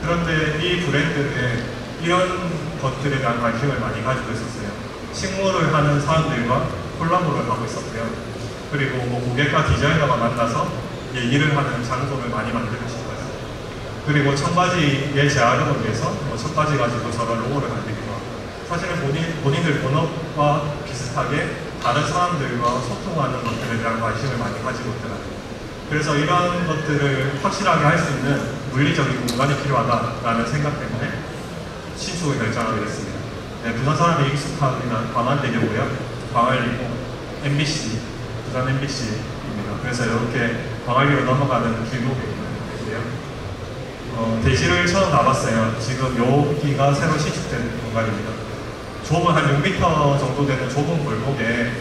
Speaker 2: 그런데 이 브랜드는 이런 것들에 대한 관심을 많이 가지고 있었어요. 식물을 하는 사람들과 콜라보를 하고 있었고요. 그리고 뭐 고객과 디자이너가 만나서 일을 하는 장소를 많이 만들고 싶어요. 그리고 청바지의 재활용을 위해서 뭐 청바지 가지고 저런 로고를 만들기도 하고, 사실은 본인들 본업과 비슷하게 다른 사람들과 소통하는 것들에 대한 관심을 많이 가지고 있더라고요. 그래서 이런 것들을 확실하게 할 수 있는 물리적인 공간이 필요하다라는 생각 때문에 신축을 결정하게 됐습니다. 부산 사람이 익숙한 광안대교고요. 광안리고 MBC, 부산 MBC입니다. 그래서 이렇게 광안리로 넘어가는 길목에 있는 곳이에요. 대지를 처음 나봤어요. 지금 여기가 새로 신축된 공간입니다. 좁은 한 6m 정도 되는 좁은 골목에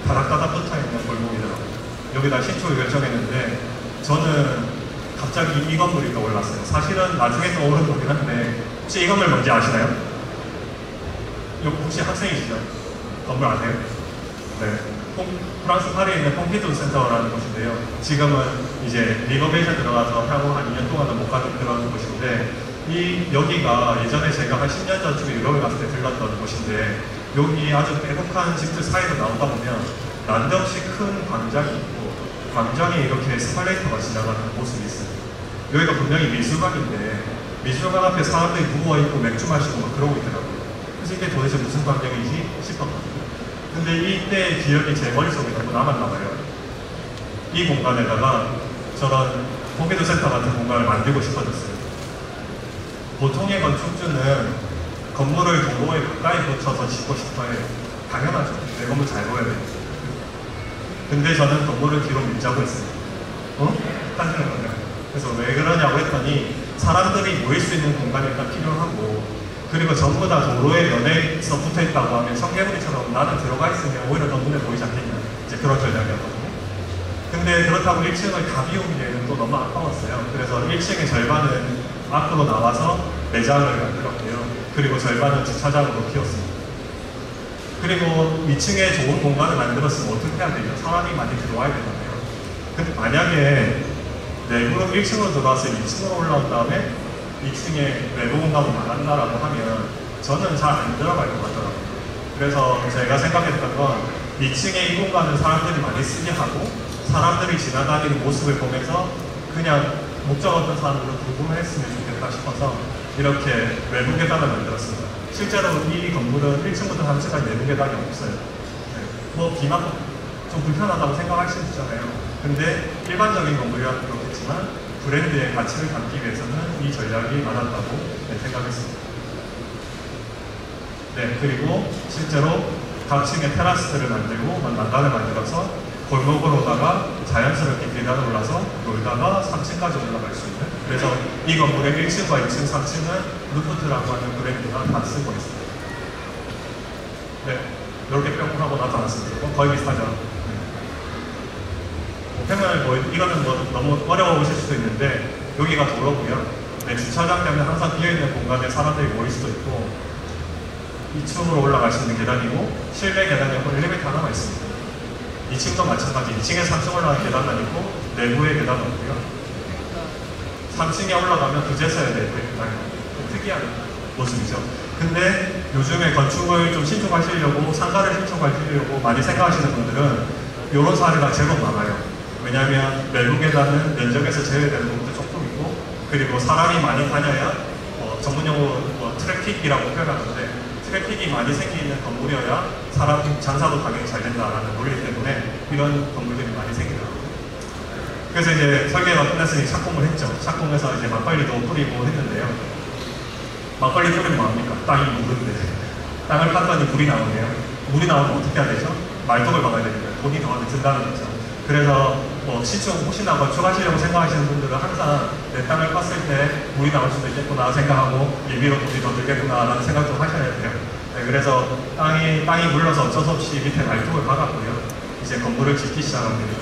Speaker 2: 다닥다닥 붙어있는 골목이더라고요. 여기다 신축을 결정했는데 저는 갑자기 이 건물이 떠올랐어요. 사실은 나중에 떠오른 거긴 한데 혹시 이 건물 뭔지 아시나요? 혹시 학생이시죠? 건물 아세요? 프랑스 파리에 있는 퐁피두 센터라는 곳인데요. 지금은 이제 리노베이션 들어가서 향후 한 2년 동안은 못 가게 들어가는 곳인데, 여기가 예전에 제가 한 10년 전쯤에 유럽에 갔을 때 들렀던 곳인데, 여기 아주 빼곡한 집들 사이로 나오다 보면 난데없이 큰 광장이 있고, 광장에 이렇게 스칼레이터가 지나가는 모습이 있어요. 여기가 분명히 미술관인데 미술관 앞에 사람들이 누워있고 맥주 마시고 막 그러고 있더라고요. 그래서 이게 도대체 무슨 광경이지 싶었거든요. 근데 이때의 기억이 제 머릿속에 너무 남았나봐요. 이 공간에다가 저런 퐁피두 센터 같은 공간을 만들고 싶어졌어요. 보통의 건축주는 건물을 도로에 가까이 붙여서 짓고 싶어해요. 당연하죠. 내 건물 잘 보여야 돼요. 근데 저는 건물을 뒤로 밀자고 했어요. 하시는 거예요. 그래서 왜 그러냐고 했더니 사람들이 모일 수 있는 공간이 일단 필요하고, 그리고 전부 다 도로에 면에서 붙어 있다고 하면 청개구리처럼 나는 들어가 있으면 오히려 더 눈에 보이지 않겠냐, 이제 그런 전략이었거든요. 근데 그렇다고 1층을 다 비우기에는 또 너무 아까웠어요. 그래서 1층의 절반은 앞으로 나와서 매장을 만들었고요. 그리고 절반은 주차장으로 키웠습니다. 그리고 2층에 좋은 공간을 만들었으면 어떻게 해야 되죠? 사람이 많이 들어와야 되잖아요. 근데 만약에 내부로 1층으로 들어와서 2층으로 올라온 다음에 2층에 외부 공간을 나간다라고 하면 저는 잘 안 들어갈 것 같더라고요. 그래서 제가 생각했던 건 2층에 이 공간을 사람들이 많이 쓰게 하고, 사람들이 지나다니는 모습을 보면서 그냥 목적 없는 사람으로 궁금했으면 좋겠다 싶어서 이렇게 외부 계단을 만들었습니다. 실제로 이 건물은 1층부터 3층까지 내부 계단이 없어요. 뭐 비만 좀 좀 불편하다고 생각할 수 있잖아요. 근데 일반적인 건물이라 그렇겠지만 브랜드의 가치를 담기 위해서는 이 전략이 맞았다고 생각했습니다. 네, 그리고 실제로 각 층에 테라스를 만들고 난간을 만들어서 골목으로다가 자연스럽게 계단을 올라서 놀다가 3층까지 올라갈 수 있는, 그래서 이 건물의 1층과 2층, 3층은 루프트라고 하는 브랜드가 다 쓰고 있습니다. 네, 이렇게 뿅하고 나타났습니다. 거의 비슷하죠. 이거는 너무 어려우실 수도 있는데 여기가 도로고요. 네, 주차장 때문에 항상 비어있는 공간에 사람들이 모일 수도 있고 2층으로 올라갈 수 있는 계단이고 실내 계단에 엘리베이터 하나가 있습니다. 2층도 마찬가지. 2층에 3층 올라가는 계단은 있고 내부의 계단은 없고요. 3층에 올라가면 그제서야 내부의 계단이 좀 특이한 모습이죠. 근데 요즘에 건축을 좀 신축하시려고 상가를 신축하시려고 많이 생각하시는 분들은 이런 사례가 제법 많아요. 왜냐하면 내부 계단은 면적에서 제외되는 부분도 조금 있고, 그리고 사람이 많이 다녀야 전문용어로 트래픽이라고 표현하는데 트래픽이 많이 생기는 건물이어야 사람 장사도 당연히 잘 된다라는 논리 때문에 이런 건물들이 많이 생기더라고요. 그래서 이제 설계가 끝났으니 착공을 했죠. 착공해서 이제 막걸리도 뿌리고 했는데요. 막걸리 뿌리면 뭐합니까? 땅이 무른데 땅을 팠더니 물이 나오네요. 물이 나오면 어떻게 해야 되죠? 말뚝을 박아야 됩니다. 돈이 더 든다는 거죠. 그래서 신축 혹시나 건축하시려고 생각하시는 분들은 항상 내 땅을 팠을 때 물이 나올 수도 있겠구나 생각하고 예비로 돈이 더 들겠구나 라는 생각도 하셔야 돼요. 네, 그래서 땅이 물러서 어쩔 수 없이 밑에 말뚝을 박았고요. 이제 건물을 짓기 시작합니다.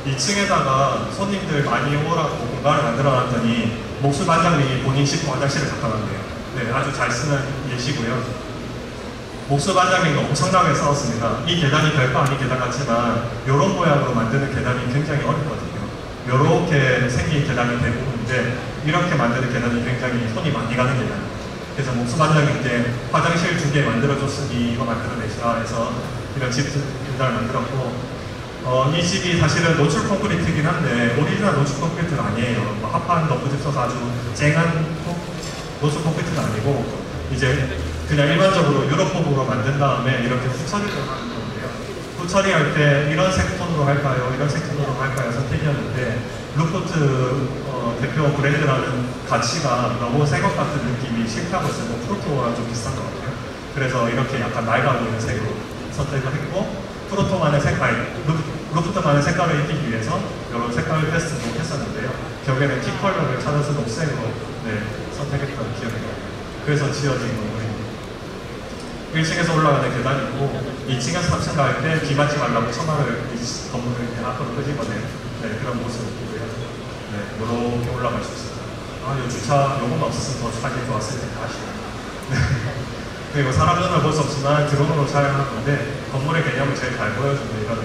Speaker 2: 네. 2층에다가 손님들 많이 오라고 공간을 만들어 놨더니 목수 반장님이 본인 집 화장실을 갖다 놨네요. 네, 아주 잘 쓰는 예시고요. 목수 반장님과 엄청나게 싸웠습니다. 이 계단이 별거 아닌 계단 같지만 이런 모양으로 만드는 계단이 굉장히 어렵거든요. 이렇게 생긴 계단이 대부분인데 이렇게 만드는 계단이 굉장히 손이 많이 가는 계단이에요. 그래서 목수 반장님께 화장실 2개 만들어줬으니 이거 만들어내시라 해서 이런 집 계단을 만들었고, 이 집이 사실은 노출 콘크리트이긴 한데 오리지널 노출 콘크리트는 아니에요. 합판 덮부집 써서 아주 쨍한 노출 콘크리트는 아니고 이제 그냥 일반적으로 유로폼으로 만든 다음에 이렇게 후처리를 하는 건데요. 후처리할 때 이런 색톤으로 할까요? 이런 색톤으로 할까요? 선택이었는데 루프트 대표 브랜드라는 가치가 너무 새것 같은 느낌이 싫다고 해서 프로토랑 좀 비슷한 것 같아요. 그래서 이렇게 약간 낡아 보이는 색으로 선택을 했고, 프로토만의 색깔, 루프트만의 색깔을 입히기 위해서 이런 색깔 테스트도 했었는데요. 결국에는 키 컬러를 찾아서 녹색으로 선택했던 기억이 나요. 그래서 지어진 건물입니다. 1층에서 올라가는 계단이고 2층에서 3층 갈 때 비 맞지 말라고 천막을 건물을 앞으로 끄집어낸 그런 모습이고요. 네, 이렇게 올라갈 수 있습니다. 이 주차 요금만 없었으면 더 사기 좋았을 텐데 아쉬워요. 그리고 사람 눈을 볼 수 없지만 드론으로 촬영한 건데 건물의 개념을 제일 잘 보여주는 이런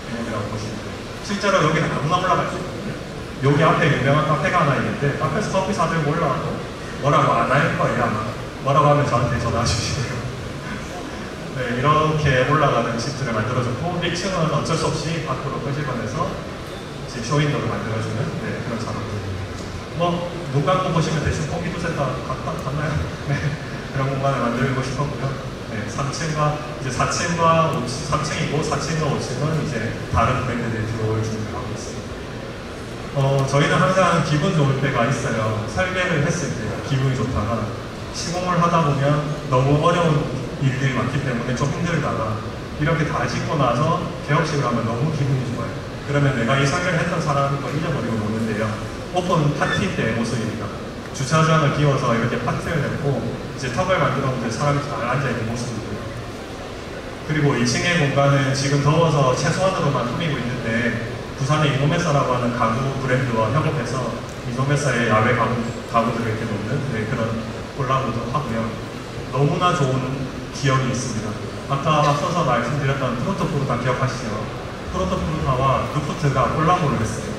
Speaker 2: 개념이라고 보시면 돼요. 실제로 여기는 아무나 올라갈 수 있거든요. 여기 앞에 유명한 카페가 하나 있는데 카페에서 커피 사들고 올라와도 뭐라고 안 할 거예요 아마. 뭐라고 하면 저한테 전화 주시고요. 네, 이렇게 올라가는 집들을 만들어줬고 1층은 어쩔 수 없이 밖으로 끄집어내서 집 쇼윈도를 만들어주는 그런 작업들입니다. 눈 감고 보시면 대충 컴퓨터 센터 같나요? 네, 그런 공간을 만들고 싶었고요. 네, 3층과 이제 4층과 3층이고 4층과 5층은 이제 다른 브랜드들이 들어올 준비를 하고 있습니다. 저희는 항상 기분 좋을 때가 있어요. 설계를 했을 때 기분이 좋다가 시공을 하다 보면 너무 어려운 일들이 많기 때문에 좀 힘들다가 이렇게 다 짓고 나서 개업식을 하면 너무 기분이 좋아요. 그러면 내가 이 설계를 했던 사람을 잊어버리고 노는데요. 오픈 파티 때 모습입니다. 주차장을 비워서 이렇게 파티를 냈고 이제 턱을 만들었는데 사람이 잘 앉아있는 모습이고요. 그리고 2층의 공간은 지금 더워서 최소한으로만 꾸미고 있는데 부산의 이노메사라고 하는 가구 브랜드와 협업해서 이노메사의 야외 가구들을 이렇게 놓는 그런 콜라보도 하고요. 너무나 좋은 기억이 있습니다. 아까 앞서서 말씀드렸던 프로토푸르타 기억하시죠? 프로토푸르타와 루프트가 콜라보를 했어요.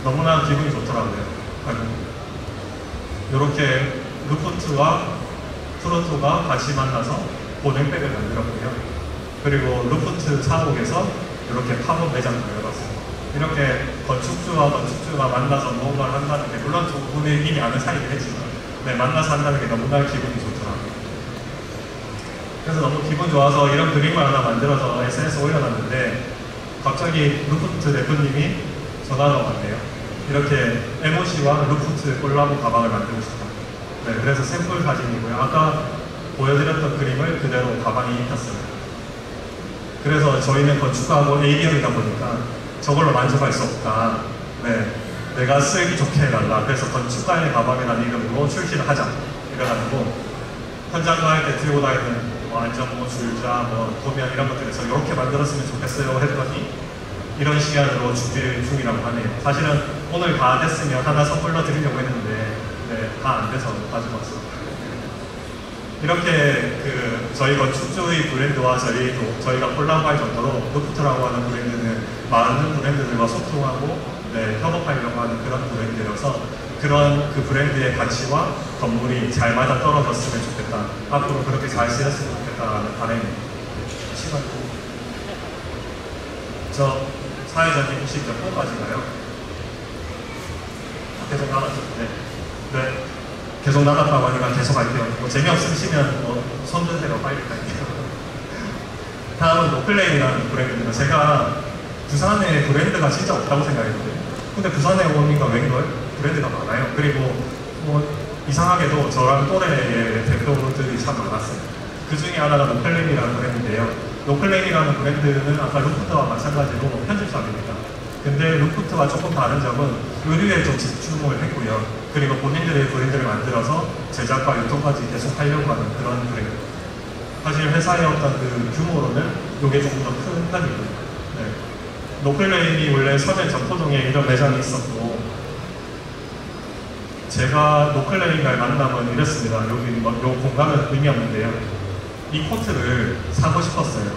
Speaker 2: 너무나 기분이 좋더라고요. 이렇게 루프트와 프로토가 같이 만나서 보냉백을 만들었고요. 그리고 루프트 사옥에서 이렇게 팝업 매장을 열었어요. 이렇게 건축주가 만나서 무언가를 한다는 게 물론 두 분이 이미 아는 사이긴 했지만 만나서 한다는 게 너무나 기분이 좋더라고요. 그래서 너무 기분 좋아서 이런 그림을 하나 만들어서 SNS에 올려놨는데 갑자기 루프트 대표님이 전화가 왔네요. 이렇게 에모시와 루프트 콜라보 가방을 만들고 싶다. 네, 그래서 샘플 사진이고요. 아까 보여드렸던 그림을 그대로 가방에 입혔어요. 그래서 저희는 건축가하고 AB형이다 보니까 저걸로 만족할 수 없다. 네, 내가 쓰기 좋게 해달라. 그래서 건축가의 가방이라는 이름으로 출시를 하자. 이래가지고 현장 갈 때 들고 다니는 뭐 안전모, 줄자, 뭐 도면 이런 것들에서 이렇게 만들었으면 좋겠어요 했더니 이런 시간으로 준비 중이라고 하네요. 사실은 오늘 다 됐으면 하나 선물로 드리려고 했는데 네, 다 안 돼서 가지고 왔습니다. 이렇게 저희 건축주의 브랜드와 저희가 콜라보할 정도로 루프트라고 하는 브랜드는 많은 브랜드들과 소통하고 네, 협업하려고 하는 그런 브랜드여서 그런 그 브랜드의 가치와 건물이 잘 맞아 떨어졌으면 좋겠다. 앞으로 그렇게 잘 쓰였으면 좋겠다라는 바람입니다. 시간이 저 사회자님 혹시 몇 번까지가요? 계속 나갔죠? 네. 네. 계속 나갔다고 하니까 계속 할게요. 뭐 재미없으시면 손 드세요. 빨리 갈게요. 다음은 노클레인이라는 브랜드입니다. 제가 부산에 브랜드가 진짜 없다고 생각했거든요. 근데 부산에 오니까 웬걸 브랜드가 많아요. 그리고 뭐 이상하게도 저랑 또래의 대표들이 참 많았어요. 그 중에 하나가 노클레인이라는 브랜드인데요. 노클레인이라는 브랜드는 아까 루프트와 마찬가지로 편집샵입니다. 근데 루프트와 조금 다른 점은 의류에 좀 집중을 했고요. 그리고 본인들의 브랜드를 만들어서 제작과 유통까지 계속 하려고 하는 그런 브랜드. 사실 회사의 어떤 그 규모로는 이게 조금 더 큰 편이고요. 네. 노클레인이 원래 서면 점포동에 이런 매장이 있었고, 제가 노클레인과의 만남은 이랬습니다. 여기 요 공간은 의미 없는데요. 이 코트를 사고 싶었어요.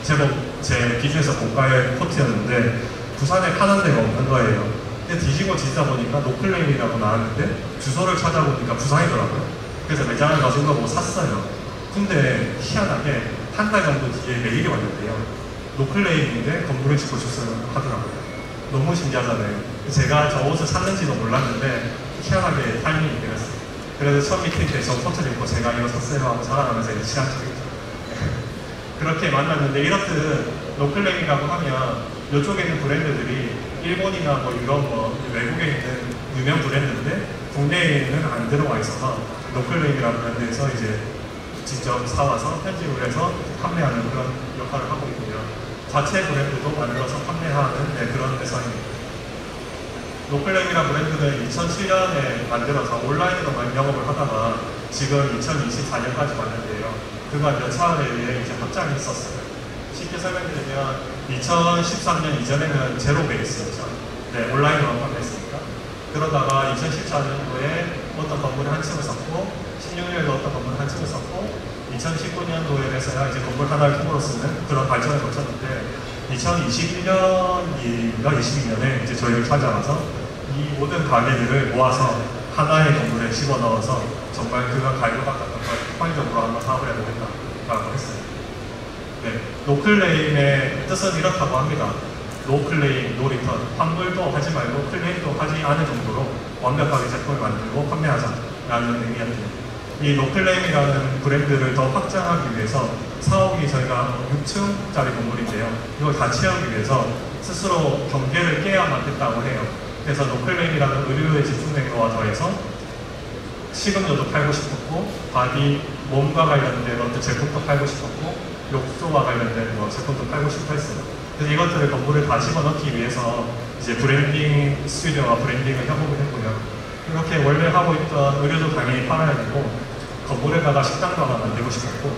Speaker 2: 제법 제 기준에서 고가의 코트였는데 부산에 파는 데가 없는 거예요. 근데 뒤지고 지다 보니까 노클레인이라고 나왔는데 주소를 찾아보니까 부산이더라고요. 그래서 매장을 가서 이거 보고 샀어요. 근데 희한하게 한 달 정도 뒤에 메일이 왔는데요. 노클레인인데 건물을 짓고 싶어요 하더라고요. 너무 신기하잖아요. 제가 저 옷을 샀는지도 몰랐는데 희한하게 타이밍이 되었어요. 그래서 첫 미팅 때 저 코트를 입고 제가 이거 샀어요 하고 자랑하면서 이제 시간 적이죠. 그렇게 만났는데 이렇듯 노클레인이라고 하면 이쪽에 있는 브랜드들이 일본이나 뭐 유럽, 뭐 외국에 있는 유명 브랜드인데 국내에는 안 들어와 있어서 노클레인이라는 브랜드에서 이제 직접 사와서 편집을 해서 판매하는 그런 역할을 하고 있고요. 자체 브랜드도 만들어서 판매하는 네, 그런 회사입니다. 노클레인이라는 브랜드는 2007년에 만들어서 온라인으로만 영업을 하다가 지금 2024년까지 왔는데요. 그가 몇 차례에 이제 확장이 있었어요. 쉽게 설명드리면 2013년 이전에는 제로 베이스였죠. 네, 온라인으로 판매했으니까. 그러다가 2014년도에 어떤 건물을 한 층을 샀고 16년에도 어떤 건물을 한 층을 샀고 2019년도에 해서야 이제 건물 하나를 통으로 쓰는 그런 발전을 거쳤는데 2021년인가 22년에 이제 저희를 찾아가서 이 모든 가게들을 모아서 하나의 건물에 집어넣어서 정말 그가 갈고 닦았던 걸 폭발적으로 한번 사업을 해야 되겠다라고 했어요. 네, 노클레임의 뜻은 이렇다고 합니다. 노클레임, 노리턴. 환불도 하지 말고 클레임도 하지 않을 정도로 완벽하게 제품을 만들고 판매하자라는 의미였죠. 이 노클레임이라는 브랜드를 더 확장하기 위해서 사옥이 저희가 6층짜리 건물인데요. 이걸 다 채우기 위해서 스스로 경계를 깨야만 됐다고 해요. 그래서 노클레임이라는 의류에 집중된 거와 더해서 식음료도 팔고 싶었고 바디, 몸과 관련된 어떤 제품도 팔고 싶었고 욕조와 관련된 뭐 제품도 팔고 싶어 했어요. 그래서 이것들을 건물을 다 집어넣기 위해서 이제 브랜딩 스튜디오와 브랜딩을 협업을 했고요. 이렇게 원래 하고 있던 의류도 당연히 팔아야 되고 건물에다가 식당도 하나 만들고 싶었고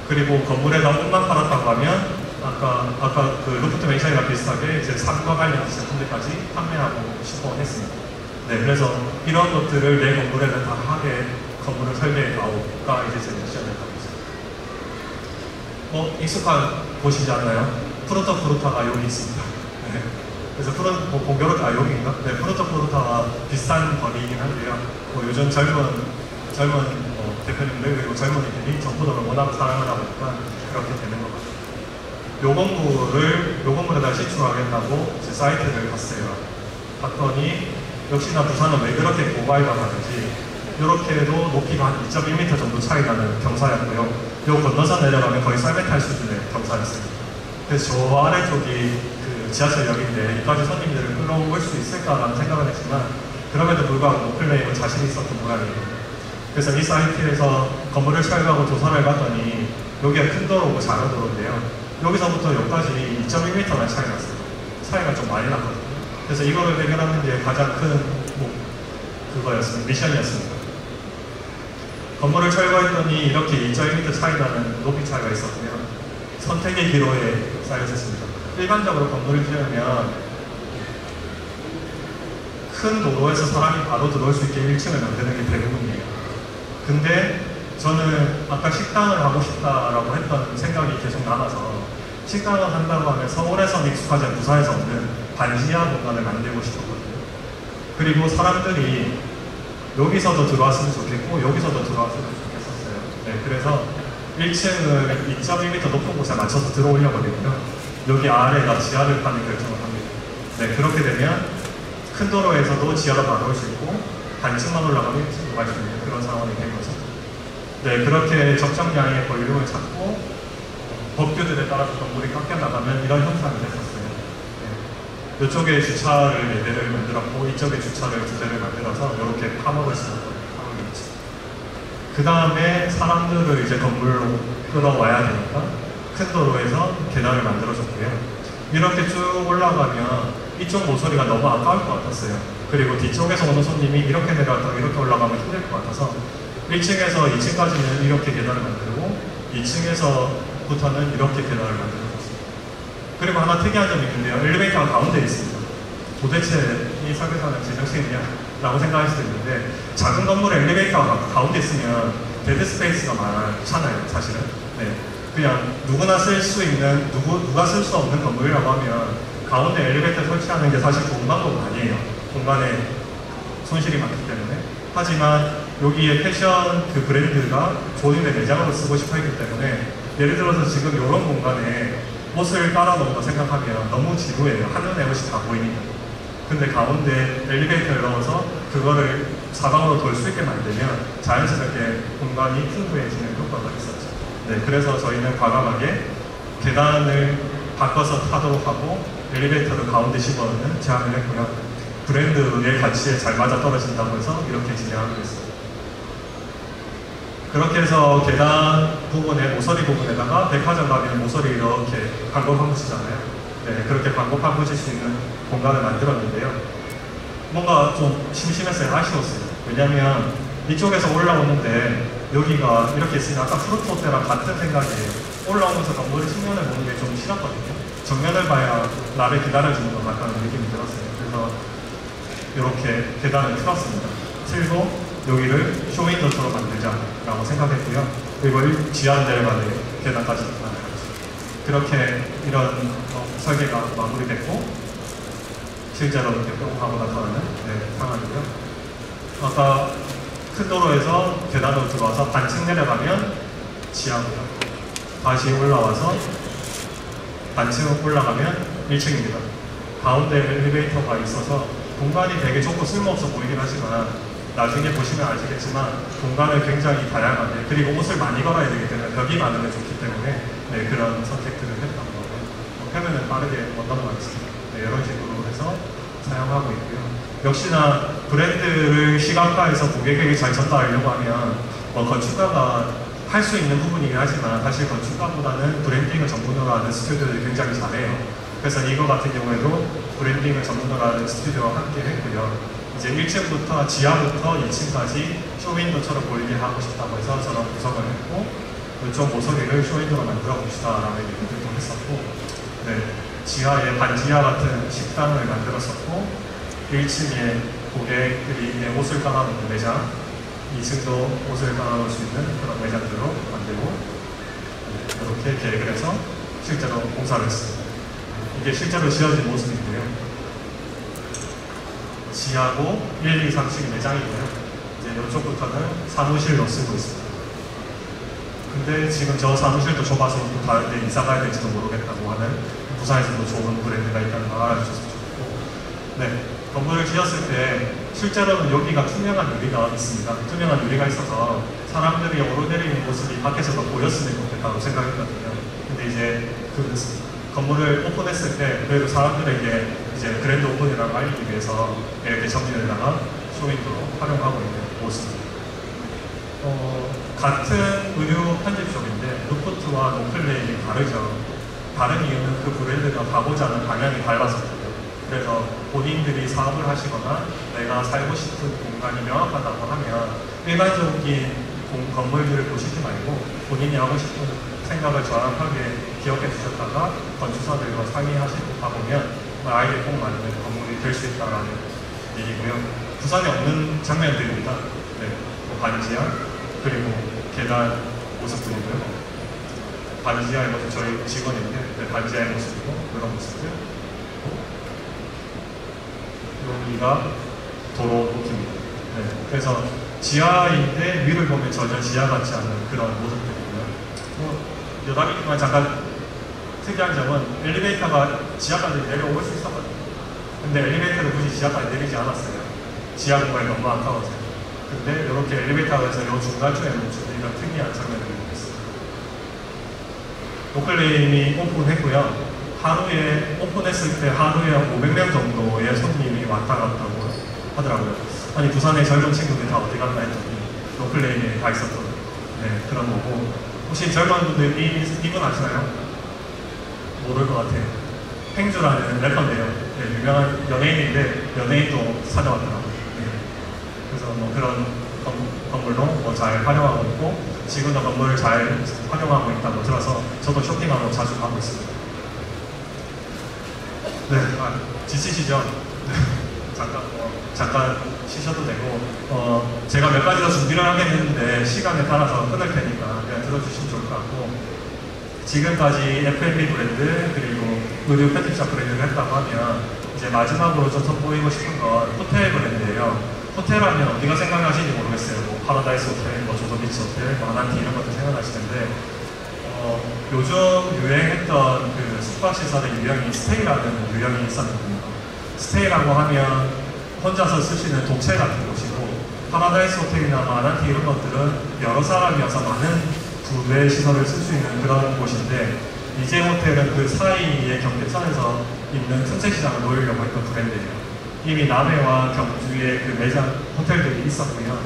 Speaker 2: 그리고 건물에다 옷만 팔았다고 하면 아까 그 루프트 멘션이랑 비슷하게 이제 삶과 관련된 제품들까지 판매하고 싶어 했습니다. 네, 그래서 이런 것들을 내 건물에는 다 하게 건물을 설계해 나오가 이제 제 미션을 하고 있습니다. 익숙한 곳이지 않나요? 프로토 프루타가 여기 있습니다. 네. 그래서 공교롭게 여기인가? 네, 프로토 프루타와 비슷한 거리이긴 한데요. 요즘 젊은 대표님들 그리고 젊은이들이 점포동을 워낙 사랑하다 보니까 그렇게 되는 것 같아요. 요 건물에다 신축하겠다고 제 사이트를 봤어요. 봤더니 역시나 부산은 왜 그렇게 고가이가 많은지 이렇게도 높이가 한 2.1m 정도 차이 나는 경사였고요. 요 건너서 내려가면 거의 썰매 탈 수준의 경사였습니다. 그래서 저 아래쪽이 그 지하철역인데 여기까지 손님들을 끌어올 수 있을까라는 생각을 했지만 그럼에도 불구하고 노클레임은 자신이 있었던 모양이에요. 그래서 이 사이트에서 건물을 철거하고 조사를 해봤더니 여기가 큰 도로고 작은 도로인데요. 여기서부터 여기까지 2.1m나 차이 났어요. 차이가 좀 많이 났거든요. 그래서 이거를 해결하는 게 가장 큰 그거였습니다. 미션이었습니다. 건물을 철거했더니 이렇게 2.1m 차이 나는 높이 차이가 있었고요. 선택의 기로에 쌓여졌습니다. 일반적으로 건물을 지으면 큰 도로에서 사람이 바로 들어올 수 있게 1층을 만드는 게 대부분이에요. 근데 저는 아까 식당을 하고 싶다라고 했던 생각이 계속 남아서 식당을 한다고 하면 서울에서는 익숙하지 않은 부산에서 없는 반지하 공간을 만들고 싶었거든요. 그리고 사람들이 여기서도 들어왔으면 좋겠고 여기서도 들어왔으면 좋겠었어요. 네, 그래서 1층을 2.1m 높은 곳에 맞춰서 들어오려고 했고요. 여기 아래가 지하를 파는 결정을 합니다. 네, 그렇게 되면 큰 도로에서도 지하로 바로 수 있고 단층만 올라가면 1층도 갈 수 있는 그런 상황이 된 거죠. 네, 그렇게 적정량의 볼륨을 찾고 법규들에 따라서 건물이 깎여 나가면 이런 현상이 됐었어요. 네. 이쪽에 주차를 4대를 만들었고 이쪽에 주차를 2대를 만들어서 이렇게 파먹을 수 있는 상황이었죠. 그 다음에 사람들을 이제 건물로 끌어와야 되니까 큰 도로에서 계단을 만들어줬고요. 이렇게 쭉 올라가면 이쪽 모서리가 너무 아까울 것 같았어요. 그리고 뒤쪽에서 오는 손님이 이렇게 내려왔다가 이렇게 올라가면 힘들 것 같아서 1층에서 2층까지는 이렇게 계단을 만들고 2층에서부터는 이렇게 계단을 만들어줬습니다. 그리고 하나 특이한 점이 있는데요. 엘리베이터가 가운데에 있습니다. 도대체 이 설계사는 제정신이냐? 라고 생각할 수도 있는데 작은 건물에 엘리베이터가 가운데 있으면 데드 스페이스가 많잖아요, 사실은. 네. 그냥 누구나 쓸 수 있는, 누가 쓸 수 없는 건물이라고 하면 가운데 엘리베이터 설치하는 게 사실 좋은 방법은 아니에요. 공간에 손실이 많기 때문에. 하지만 여기에 패션 그 브랜드가 본인의 매장으로 쓰고 싶어 했기 때문에 예를 들어서 지금 이런 공간에 옷을 깔아놓은 거 생각하면 너무 지루해요. 하늘의 옷이 다 보이니까. 근데 가운데 엘리베이터를 넣어서 그거를 사방으로 돌 수 있게 만들면 자연스럽게 공간이 풍부해지는 효과가 있었죠. 네, 그래서 저희는 과감하게 계단을 바꿔서 타도록 하고 엘리베이터를 가운데 집어넣는 제안을 했고요. 브랜드의 가치에 잘 맞아 떨어진다고 해서 이렇게 진행하고 있습니다. 그렇게 해서 계단 부분에, 모서리 부분에다가 백화점 가면 모서리 이렇게 광고 판부시잖아요. 네, 그렇게 광고 판부실 수 있는 공간을 만들었는데요. 뭔가 좀 심심했어요. 아쉬웠어요. 왜냐면 이쪽에서 올라오는데 여기가 이렇게 있으니 아까 프루트 호텔랑 같은 생각이에요. 올라오면서 건물의 측면을 보는 게 좀 싫었거든요. 정면을 봐야 나를 기다려주는 것 같다는 느낌이 들었어요. 그래서 이렇게 계단을 틀었습니다. 틀고 여기를 쇼윈도처럼 만들자라고 생각했고요. 그리고 지하 내려가는 계단까지 만들었죠. 그렇게 이런 설계가 마무리됐고 실제로 이렇게 하고 나타나는 상황이고요. 아까 큰 도로에서 계단으로 들어와서 반층 내려가면 지하고요. 다시 올라와서 반층 올라가면 1층입니다. 가운데 엘리베이터가 있어서 공간이 되게 좁고 쓸모없어 보이긴 하지만 나중에 보시면 아시겠지만 공간을 굉장히 다양하게 그리고 옷을 많이 걸어야 되기 때문에 벽이 많으면 좋기 때문에 네, 그런 선택들을 했던 거고요. 표면은 빠르게 넘어가겠습니다. 네, 이런 식으로 해서 사용하고 있고요. 역시나 브랜드를 시각화해서 고객에게 잘 전달하려고 하면 건축가가 할 수 있는 부분이긴 하지만 사실 건축가보다는 브랜딩을 전문으로 하는 스튜디오들이 굉장히 잘해요. 그래서 이거 같은 경우에도 브랜딩을 전문으로 하는 스튜디오와 함께 했고요. 이제 1층부터 지하부터 2층까지 쇼윈도처럼 보이게 하고 싶다고 해서 저런 구성을 했고 이쪽 모서리를 쇼윈도로 만들어 봅시다라는 얘기도 했었고 네, 지하에 반지하 같은 식당을 만들었었고 1층에 고객들이 옷을 깔아놓는 매장 2층도 옷을 깔아놓을 수 있는 그런 매장들로 만들고 이렇게 계획을 해서 실제로 공사를 했습니다. 이게 실제로 지어진 모습인데요. 지하고 1, 2, 3층 매장이고요. 이제 이쪽부터는 사무실로 쓰고 있습니다. 근데 지금 저 사무실도 좁아서 또 다른 데 이사 가야 될지도 모르겠다고 하는 부산에서도 좋은 브랜드가 있다는 걸 알아주셨으면 좋겠고 네, 건물을 지었을 때 실제로는 여기가 투명한 유리가 있습니다. 투명한 유리가 있어서 사람들이 오르내리는 모습이 밖에서도 보였으면 좋겠다고 생각했거든요. 근데 이제 그 건물을 오픈했을 때 그래도 사람들에게 이제 그랜드 오픈이라고 알리기 위해서 이렇게 정리에다가 쇼윈도로 활용하고 있는 모습입니다. 같은 의류 편집숍인데 루프트와 노클레인이 다르죠. 다른 이유는 그 브랜드가 가고자 하는 방향이 달라서거든요. 그래서 본인들이 사업을 하시거나 내가 살고 싶은 공간이 명확하다고 하면 일반적인 건물들을 보시지 말고 본인이 하고 싶은 생각을 정확하게 기억해 주셨다가 건축사들과 상의하시다 보면 아이들 꼭 맞는 건물이 될 수 있다는 얘기고요. 부산에 없는 장면들입니다. 네, 뭐 반지하 그리고 계단 모습들이고요. 반지하의 모습 저희 직원인데 네, 반지하의 모습이고 이런 모습들. 여기가 도로 높입니다. 네, 그래서 지하인데 위를 보면 전혀 지하 같지 않은 그런 모습들이고요. 여담이지만 잠깐 특이한 점은 엘리베이터가 지하까지 내려올 수 있었거든요. 근데 엘리베이터를 굳이 지하까지 내리지 않았어요. 지하 공간이 너무 아까워서요. 근데 이렇게 엘리베이터에서 이 중간쯤에 멈추는 이런 특이한 장면을 보겠습니다. 노클레인이 오픈했고요. 하루에 오픈했을 때 하루에 500명 정도의 손님이 왔다 갔다고 하더라고요. 아니 부산의 젊은 친구들이 다 어디 갔나 했더니 노클레인에 다 있었던 네, 그런 거고 혹시 젊은 분들이 이분 아시나요? 모를 것 같아요. 행주라는 래퍼인데요. 네, 유명한 연예인인데 연예인도 찾아왔더라고요. 네. 그래서 뭐 그런 건물로 뭐 잘 활용하고 있고 지금도 건물을 잘 활용하고 있다고 들어서 저도 쇼핑하러 자주 가고 있습니다. 네, 지치시죠? 잠깐 쉬셔도 되고 제가 몇 가지 더 준비를 하겠는데 시간에 따라서 끊을 테니까 그냥 들어주시면 좋을 것 같고 지금까지 F&B 브랜드 그리고 의류 편집샵 브랜드를 했다고 하면 이제 마지막으로 좀 선보이고 싶은 건 호텔 브랜드예요. 호텔 하면 어디가 생각나시는지 모르겠어요. 뭐 파라다이스 호텔, 뭐 조도비치 호텔, 뭐 아난티 이런 것도 생각나시는데 요즘 유행했던 그 숙박시설의 유형이 스테이라는 유형이 있었거든요. 스테이라고 하면 혼자서 쓰시는 독채 같은 곳이고 파라다이스 호텔이나 아난티 이런 것들은 여러 사람이어서 많은 구매 시설을 쓸 수 있는 그런 곳인데 이제 호텔은 그 사이의 경계선에서 있는 틈새 시장을 노리려고 했던 브랜드예요. 이미 남해와 경주에 그 매장 호텔들이 있었고요.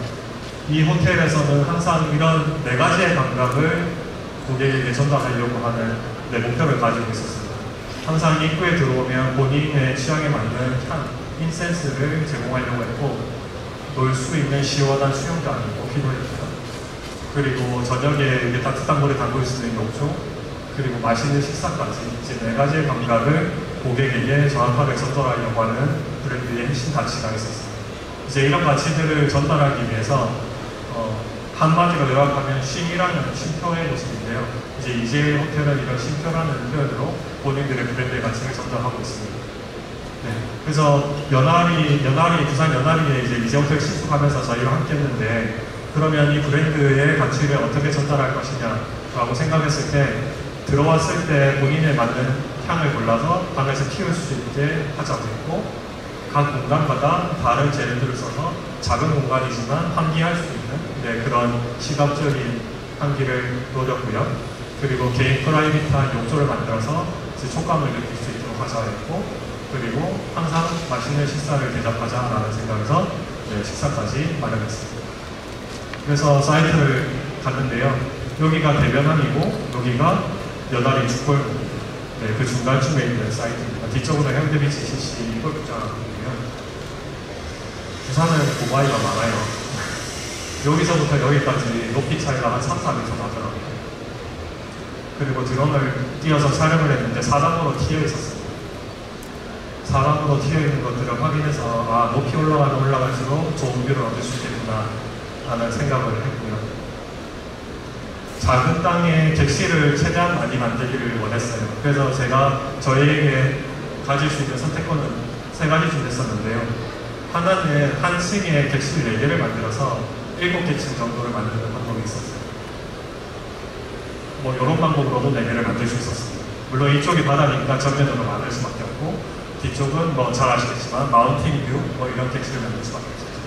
Speaker 2: 이 호텔에서는 항상 이런 네 가지의 감각을 고객에게 전달하려고 하는 목표를 가지고 있었습니다. 항상 입구에 들어오면 본인의 취향에 맞는 향, 인센스를 제공하려고 했고 놀 수 있는 시원한 수영장이 꼭 필요했고요. 그리고 저녁에 따뜻한 물에 담글 수 있는 욕조, 그리고 맛있는 식사까지 이제 네 가지의 감각을 고객에게 정확하게 전달하려고 하는 브랜드의 핵심 가치가 있었습니다. 이제 이런 가치들을 전달하기 위해서 한마디로 요약하면 쉼이라는 쉼표의 모습인데요. 이제 호텔은 이런 쉼표라는 표현으로 본인들의 브랜드의 가치를 전달하고 있습니다. 네, 그래서 부산 연아리에 이제 호텔 신축하면서 저희가 함께 했는데 그러면 이 브랜드의 가치를 어떻게 전달할 것이냐라고 생각했을 때 들어왔을 때 본인에 맞는 향을 골라서 방에서 피울 수 있게 하자고 했고 각 공간마다 다른 재료들을 써서 작은 공간이지만 환기할 수 있는 그런 시각적인 환기를 노렸고요. 그리고 개인 프라이빗한 욕조를 만들어서 촉감을 느낄 수 있도록 하자 했고 그리고 항상 맛있는 식사를 대접하자라는 생각에서 식사까지 마련했습니다. 그래서 사이트를 갔는데요. 여기가 대변함이고 여기가 연아리 축골목 그 중간쯤에 있는 사이트입니다. 뒤쪽으로 현대비치 CC 골프장이고요. 부산은 고바위가 많아요. 여기서부터 여기까지 높이 차이가 한 3, 4m 나더라고요. 그리고 드론을 띄워서 촬영을 했는데 4단으로 튀어 있었어요. 4단으로 튀어 있는 것들을 확인해서 높이 올라갈수록 좋은 뷰를 얻을 수 있겠구나 라는 생각을 했고요. 작은 땅에 객실을 최대한 많이 만들기를 원했어요. 그래서 제가 저희에게 가질 수 있는 선택권은 3가지 준비했었는데요. 하나는 한 층에 객실 4개를 만들어서 7객층 정도를 만드는 방법이 있었어요. 뭐 이런 방법으로도 4개를 만들 수 있었습니다. 물론 이쪽이 바다니까 전면으로 만들 수밖에 없고 뒤쪽은 뭐 잘 아시겠지만 마운틴 뷰 뭐 이런 객실을 만들 수밖에 없었죠.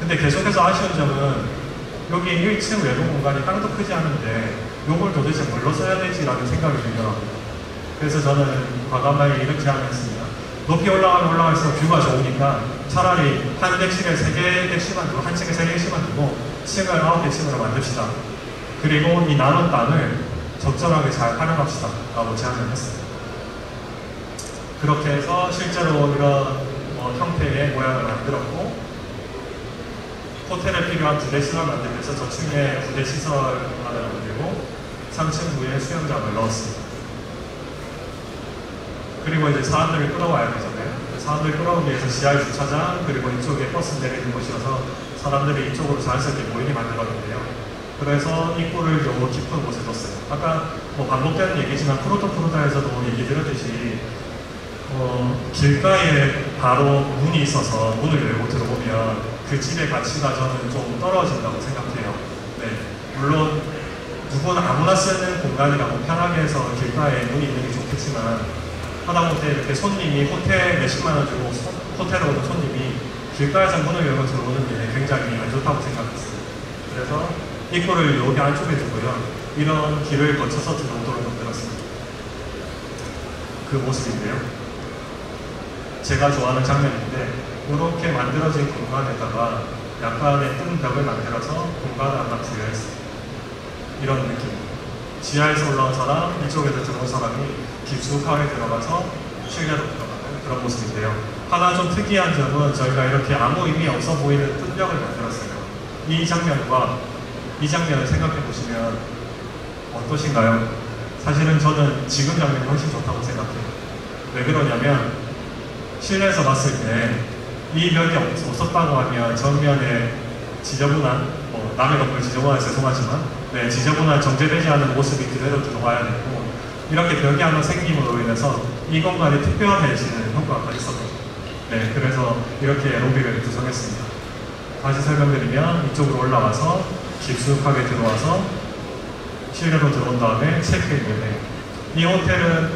Speaker 2: 근데 계속해서 아쉬운 점은 여기 1층 외부 공간이 땅도 크지 않은데 이걸 도대체 뭘로 써야 되지라는 생각이 들더라고요. 그래서 저는 과감하게 이렇게 하겠습니다. 높이 올라갈수록 뷰가 좋으니까 차라리 한 객실에 3개 객실만 두고 한 층에 3개 객실만 두고 층을 9개 층으로 만듭시다. 그리고 이 남은 땅을 적절하게 잘 활용합시다 라고 제안을 했습니다. 그렇게 해서 실제로 이런 형태의 모양을 만들었고 호텔에 필요한 부대시설 만들면서 저층에 부대시설 하나 만들고 3층 위에 수영장을 넣었습니다. 그리고 이제 사람들을 끌어와야 되잖아요. 사람들을 끌어오기 위해서 지하 주차장 그리고 이쪽에 버스 내리는 곳이어서 사람들이 이쪽으로 자연스럽게 모이게 만들었는데요. 그래서 입구를 요 깊은 곳에 뒀어요. 아까 뭐 반복되는 얘기지만 프로토프로다에서도 얘기 들었듯이 길가에 바로 문이 있어서 문을 열고 들어오면 그 집의 가치가 저는 좀 떨어진다고 생각해요. 네, 물론 누구나 아무나 쓰는 공간이라고 편하게 해서 길가에 문이 있는 게 좋겠지만 하다못해 이렇게 손님이 호텔 몇십만 원 주고 호텔에 오는 손님이 길가에서 문을 열고 들어오는 게 굉장히 안 좋다고 생각했어요. 그래서 입구를 여기 안쪽에 두고요. 이런 길을 거쳐서 들어오도록 만들었습니다. 그 모습인데요. 제가 좋아하는 장면인데 이렇게 만들어진 공간에다가 약간의 뜬 벽을 만들어서 공간을 하나 부여했어요. 이런 느낌. 지하에서 올라온 사람, 이쪽에서 들어온 사람이 깊숙하게 들어가서 실내로 들어가는 그런 모습인데요. 하나 좀 특이한 점은 저희가 이렇게 아무 의미 없어 보이는 뜬 벽을 만들었어요. 이 장면과 이 장면을 생각해 보시면 어떠신가요? 사실은 저는 지금 장면이 훨씬 좋다고 생각해요. 왜 그러냐면 실내에서 봤을 때 이 벽이 없었다고 하면 전면에 지저분한, 남의 건물 지저분해서 죄송하지만 네, 지저분한 정제되지 않은 모습이 그대로 들어와야 되고 이렇게 벽이 하나 생김으로 인해서 이 공간이 특별해지는 효과가 있었거든요. 네, 그래서 이렇게 로비를 구성했습니다. 다시 설명드리면 이쪽으로 올라와서 깊숙하게 들어와서 실내로 들어온 다음에 체크인을 해요. 이 호텔은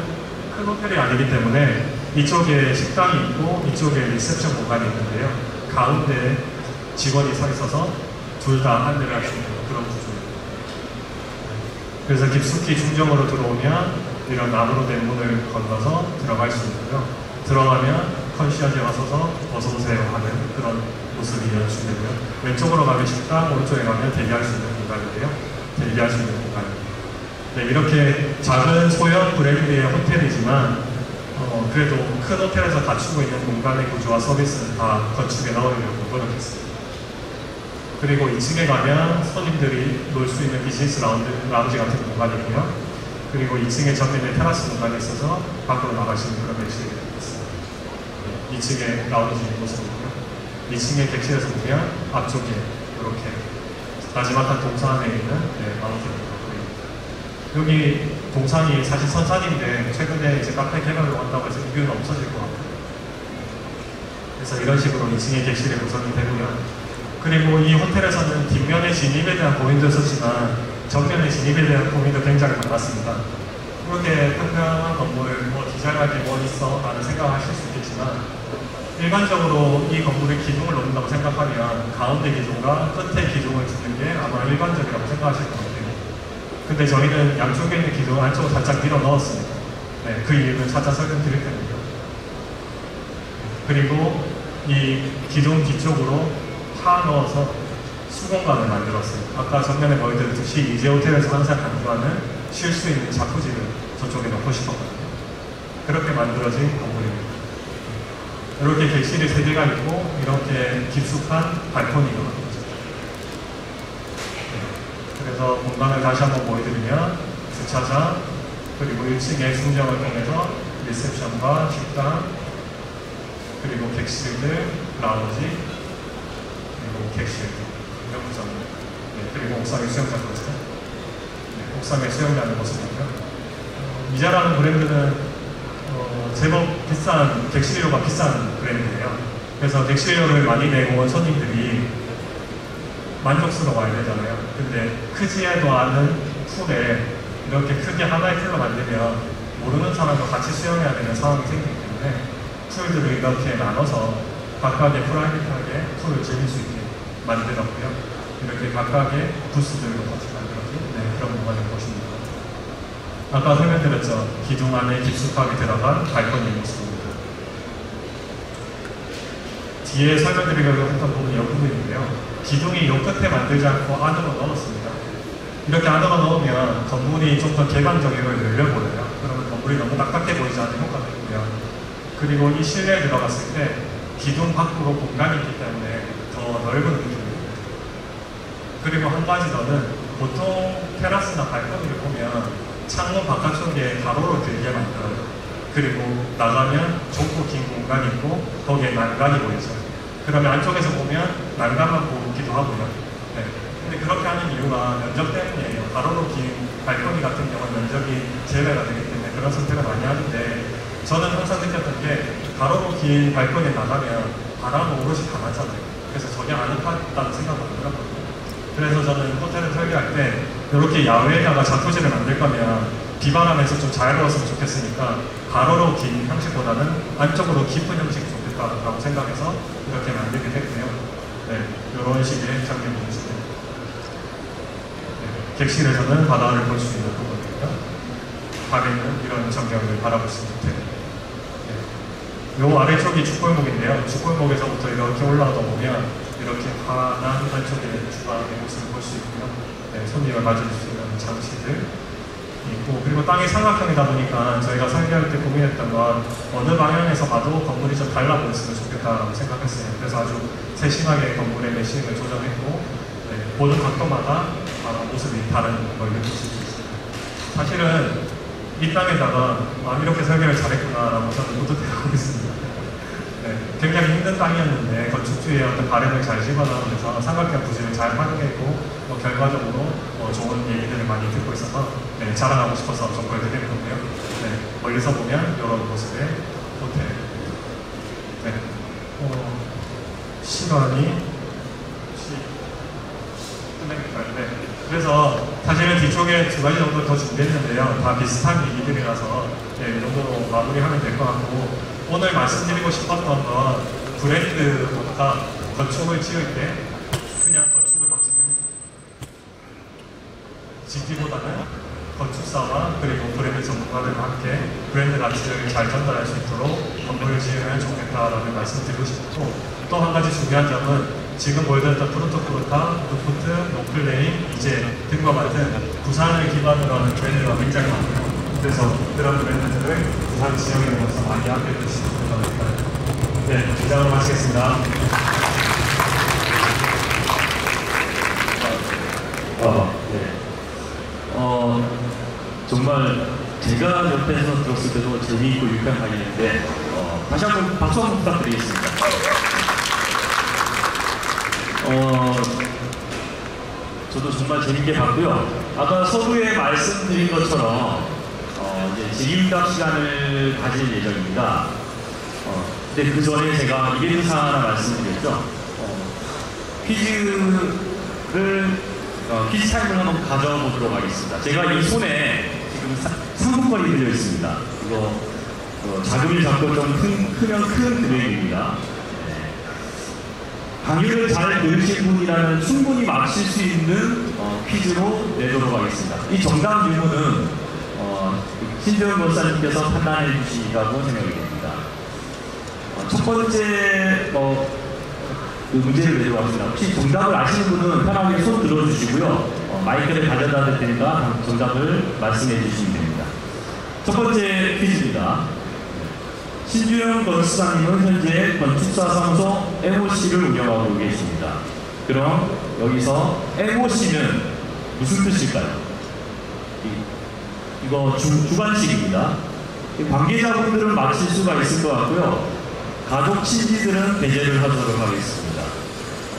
Speaker 2: 큰 호텔이 아니기 때문에 이쪽에 식당이 있고 이쪽에 리셉션 공간이 있는데요. 가운데 직원이 서 있어서 둘 다 안내를 할 수 있는 그런 구조입니다. 그래서 깊숙이 중정으로 들어오면 이런 나무로 된 문을 건너서 들어갈 수 있고요. 들어가면 컨시어지가 서서 어서오세요 하는 그런 모습이 연출되고요. 왼쪽으로 가면 식당, 오른쪽에 가면 대기할 수 있는 공간인데요. 대기할 수 있는 공간입니다. 네, 이렇게 작은 소형 브랜드의 호텔이지만 그래도 큰 호텔에서 갖추고 있는 공간의 구조와 서비스는 다 건축에 넣으려고 노력했습니다. 그리고 2층에 가면 손님들이 놀 수 있는 비즈니스 라운지 같은 공간이고요. 그리고 2층에 전면에 테라스 공간이 있어서 밖으로 나갈 수 있는 그런 객실이 있습니다. 2층에 라운지 모습이고요. 2층에 객실에서 보면 앞쪽에 이렇게 나지막한 동산에 있는 라운지 여기 동산이 사실 선산인데 최근에 이제 카페 개발로 한다고 해서 이 뷰는 없어질 것 같아요. 그래서 이런 식으로 2층의 객실이 구성이 되고요. 그리고 이 호텔에서는 뒷면의 진입에 대한 고민도 있었지만 정면의 진입에 대한 고민도 굉장히 많았습니다. 그렇게 평평한 건물, 디자인할 게 뭐 있어? 라는 생각을 하실 수 있겠지만 일반적으로 이 건물의 기둥을 놓는다고 생각하면 가운데 기둥과 끝에 기둥을 두는 게 아마 일반적이라고 생각하실 것 같아요. 근데 저희는 양쪽에 있는 기둥을 한쪽으로 살짝 밀어 넣었습니다. 네, 그 이유는 차차 설명드릴 텐데요. 그리고 이 기둥 뒤쪽으로 파 넣어서 수공간을 만들었어요. 아까 전면에 보여드렸듯이 이제 호텔에서 항상 강조하는 쉴 수 있는 자쿠지를 저쪽에 넣고 싶었거든요. 그렇게 만들어진 건물입니다. 이렇게 객실이 3개가 있고 이렇게 깊숙한 발코니가 있죠. 그래서 공간을 다시 한번 보여드리면 주차장 그리고 1층의 중정을 통해서 리셉션과 식당 그리고 객실들, 라운지 그리고 객실 이런 구성입니다. 네, 그리고 옥상에 수영장 모습 네, 옥상에 수영장의 모습이고요. 이자라는 브랜드는 제법 비싼 객실료가 비싼 브랜드예요. 그래서 객실료를 많이 내고 온 손님들이 만족스러워야 되잖아요. 근데 크지도 않은 풀에 이렇게 크게 하나의 풀로 만들면 모르는 사람과 같이 수영해야 되는 상황이 생기기 때문에 풀들을 이렇게 나눠서 각각의 프라이빗하게 풀을 즐길 수 있게 만들었고요. 이렇게 각각의 부스들로 같이 만들어진 그런 공간을 보십니다. 아까 설명드렸죠. 기둥 안에 깊숙하게 들어간 발코니 모습입니다. 뒤에 설명드리려고 했던 부분이 이 부분인데요. 기둥이 이 끝에 만들지 않고 안으로 넣었습니다. 이렇게 안으로 넣으면 건물이 좀 더 개방적이고 열려 보여요. 그러면 건물이 너무 딱딱해 보이지 않는 효과가 있고요. 그리고 이 실내에 들어갔을 때 기둥 밖으로 공간이 있기 때문에 더 넓은 느낌입니다. 그리고 한 가지 더는 보통 테라스나 발코니를 보면 창문 바깥쪽에 가로로 길게 만들어요. 그리고 나가면 좁고 긴 공간이 있고 거기에 난간이 보이죠. 그러면 안쪽에서 보면 난간만 보기도 하고요. 네. 근데 그렇게 하는 이유가 면적 때문이에요. 가로로 긴 발코니 같은 경우는 면적이 제외가 되기 때문에 그런 선택을 많이 하는데 저는 항상 느꼈던 게 가로로 긴 발코니에 나가면 바람 오롯이 다 맞잖아요. 그래서 전혀 안 아팠다는 생각을 안 들었거든요. 그래서 저는 호텔을 설계할 때 이렇게 야외에다가 자토지를 만들 거면 비바람에서 좀 자유로웠으면 좋겠으니까 가로로 긴 형식보다는 안쪽으로 깊은 형식이 좋겠다라고 생각해서 이렇게 만들게 됐고요. 네, 이런 식의 장면 보시면 객실에서는 바다를 볼 수 있는 부분이고요. 밤에는 이런 전경을 바라볼 수 있는 요 아래쪽이 축골목인데요. 축골목에서부터 이렇게 올라오다 보면 이렇게 환한 한쪽에 주방의 모습을 볼 수 있고요. 네, 손님을 맞을 수 있는 장치들 있고, 그리고 땅이 삼각형이다 보니까 저희가 설계할 때 고민했던 건 어느 방향에서 봐도 건물이 좀 달라 보였으면 좋겠다라고 생각했어요. 그래서 아주 세심하게 건물의 매싱을 조정했고, 네, 보는 각도마다 모습이 다른 걸 느낄 수 있습니다. 사실은 이 땅에다가 이렇게 설계를 잘했구나라고 저는 뿌듯해하고 있습니다. 네, 굉장히 힘든 땅이었는데 건축주의 어떤 바램을 잘 집어넣으면서 삼각형 구조를 잘 활용했고 결과적으로 좋은 얘기들을 많이 듣고 있어서 네, 자랑하고 싶어서 좀 보여드리는 건데요. 네, 멀리서 보면 이런 모습의 호텔. 네, 시간이 끝내겠다. 네. 그래서 사실은 뒤쪽에 두 가지 정도 더 준비했는데요. 다 비슷한 얘기들이라서 네, 이 정도로 마무리하면 될 것 같고, 오늘 말씀드리고 싶었던 건 브랜드보다 건축을 지을 때 그냥 건축을 막 짓기보다는 건축사와 그리고 브랜드 전문가들과 함께 브랜드 가치를 잘 전달할 수 있도록 건물을 지으면 좋겠다라는 말씀드리고 싶고, 또 한 가지 중요한 점은 지금 보여드렸던 프로토코르타, 루프트, 노클레인, 이제 등과 같은 부산을 기반으로 하는 브랜드가 굉장히 많아요. 그래서 그런 브랜드들을 부산 지역에 모여서 많이 함께 해주시면 좋겠습니다. 네, 기장으로 마치겠습니다.
Speaker 1: 네. 정말 제가 옆에서 들었을 때도 재미있고 유쾌한 강의인데 다시 한번 박수 한번 부탁드리겠습니다. 저도 정말 재밌게 봤고요. 아까 서두에 말씀드린 것처럼 이제 질의응답 시간을 가질 예정입니다. 근데 그 전에 제가 이벤트 사항 하나 말씀드렸죠. 퀴즈 타임을 한번 가져보도록 하겠습니다. 제가 이 손에 지금 상품권이 들려 있습니다. 이거 자금이 작고 좀 크면 큰 금액입니다. 강의를 잘 들으신 분이라면 충분히 맞힐 수 있는 퀴즈로 내도록 하겠습니다. 이 정답 유무는 신재훈 권사님께서 판단해 주시라고 생각이 됩니다. 첫 번째 그 문제를 내도록 하겠습니다. 혹시 정답을 아시는 분은 편하게 손 들어주시고요. 마이크를 가져다 댈 테니까 정답을 말씀해 주시면 됩니다. 첫 번째 퀴즈입니다. 신주영 건축사님은 현재 건축사 사무소 MOC를 운영하고 계십니다. 그럼 여기서 MOC는 무슨 뜻일까요? 이거 주관식입니다. 관계자분들은 맞힐 수가 있을 것 같고요. 가족 친지들은 배제를 하도록 하겠습니다.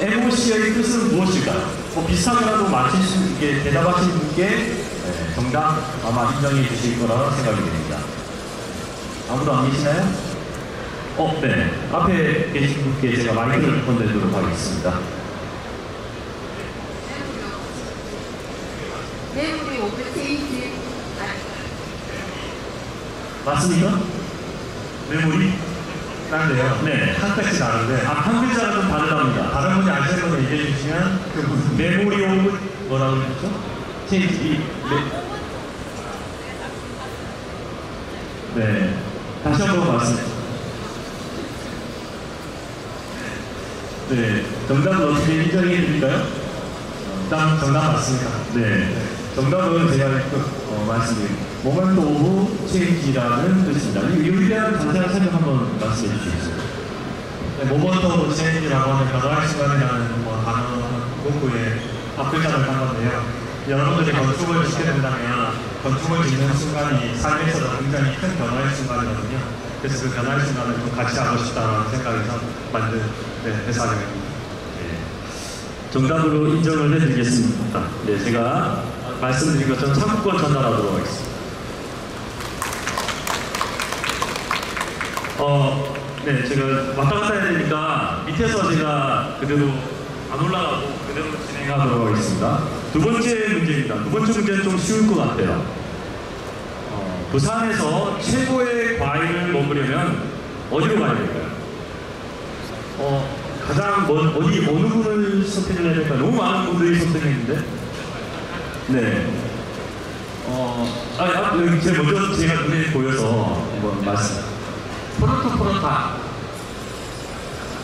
Speaker 1: MOC의 뜻은 무엇일까요? 비슷하게라도 맞힐 수 있게 대답하신 분께 정답 아마 인정해 주실 거라 생각이 됩니다. 아무도 안 계시나요? 네. 앞에 계신 분께 제가 마이크를 건네도록 하겠습니다.
Speaker 3: 메모리 오브테이지
Speaker 1: 맞습니까? 메모리?
Speaker 2: 딴데요.
Speaker 1: 네.
Speaker 2: 한 팩이 다른데
Speaker 1: 한 글자가 좀 다르답니다.
Speaker 2: 다른 분이 아시는 분을 얘기해 주시면 그 무슨
Speaker 1: 메모리 오브 뭐라고 그랬죠? 체인지. 네. 다시 한번 말씀해 주세요. 네. 정답은 어떻게 인정해 드릴까요?
Speaker 2: 정답 맞습니다.
Speaker 1: 네. 정답은 제가 말씀드린 모멘트 오브 체인지라는 뜻입니다. 이에 대한 자세한 설명 한번 말씀해 주시겠어요?
Speaker 2: 네, 모먼트 오브 체인지라고 하는 변화의 순간이라는 단어 문구에 앞글자를 한 건데요. 여러분들이 건축을 짓게 된다면 건축을 짓는 순간이 삶에서도 굉장히 큰 변화의 순간이거든요. 그래서 그 변화의 순간을 좀 같이 하고 싶다는 생각에서 만든 대사입니다.
Speaker 1: 정답으로 인정을 해드리겠습니다. 네, 제가 말씀드린 것처럼 상품권 전달하도록 하겠습니다. 네, 제가 왔다 갔다 해야 되니까 밑에서 제가 그대로 안 올라가고 그대로 진행하도록 하겠습니다. 두 번째 문제입니다. 두 번째 문제는 좀 쉬울 것 같아요. 부산에서 최고의 과일을 먹으려면 어디로 가야 될까요? 가장 어느 분을 선택을 해야 될까요? 너무 많은 분들이 선택했는데. 네. 여기 제일 먼저 제가 눈에 보여서 한번 말씀. 포르타.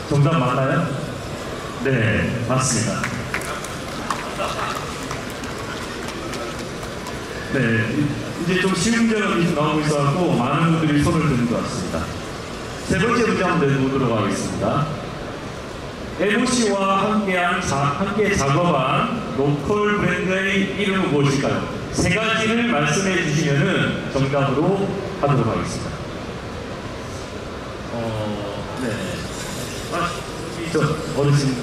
Speaker 1: 정답 맞나요? 네, 맞습니다. 네, 이제 좀 쉬운 문제가 계속 나오고 있어서 많은 분들이 손을 드는 것 같습니다. 세 번째 문제 한번 내보도록 하겠습니다. MOC와 함께 작업한 로컬 브랜드의 이름은 무엇일까요? 세 가지를 말씀해 주시면은 정답으로 하도록 하겠습니다. 네. 저 어르신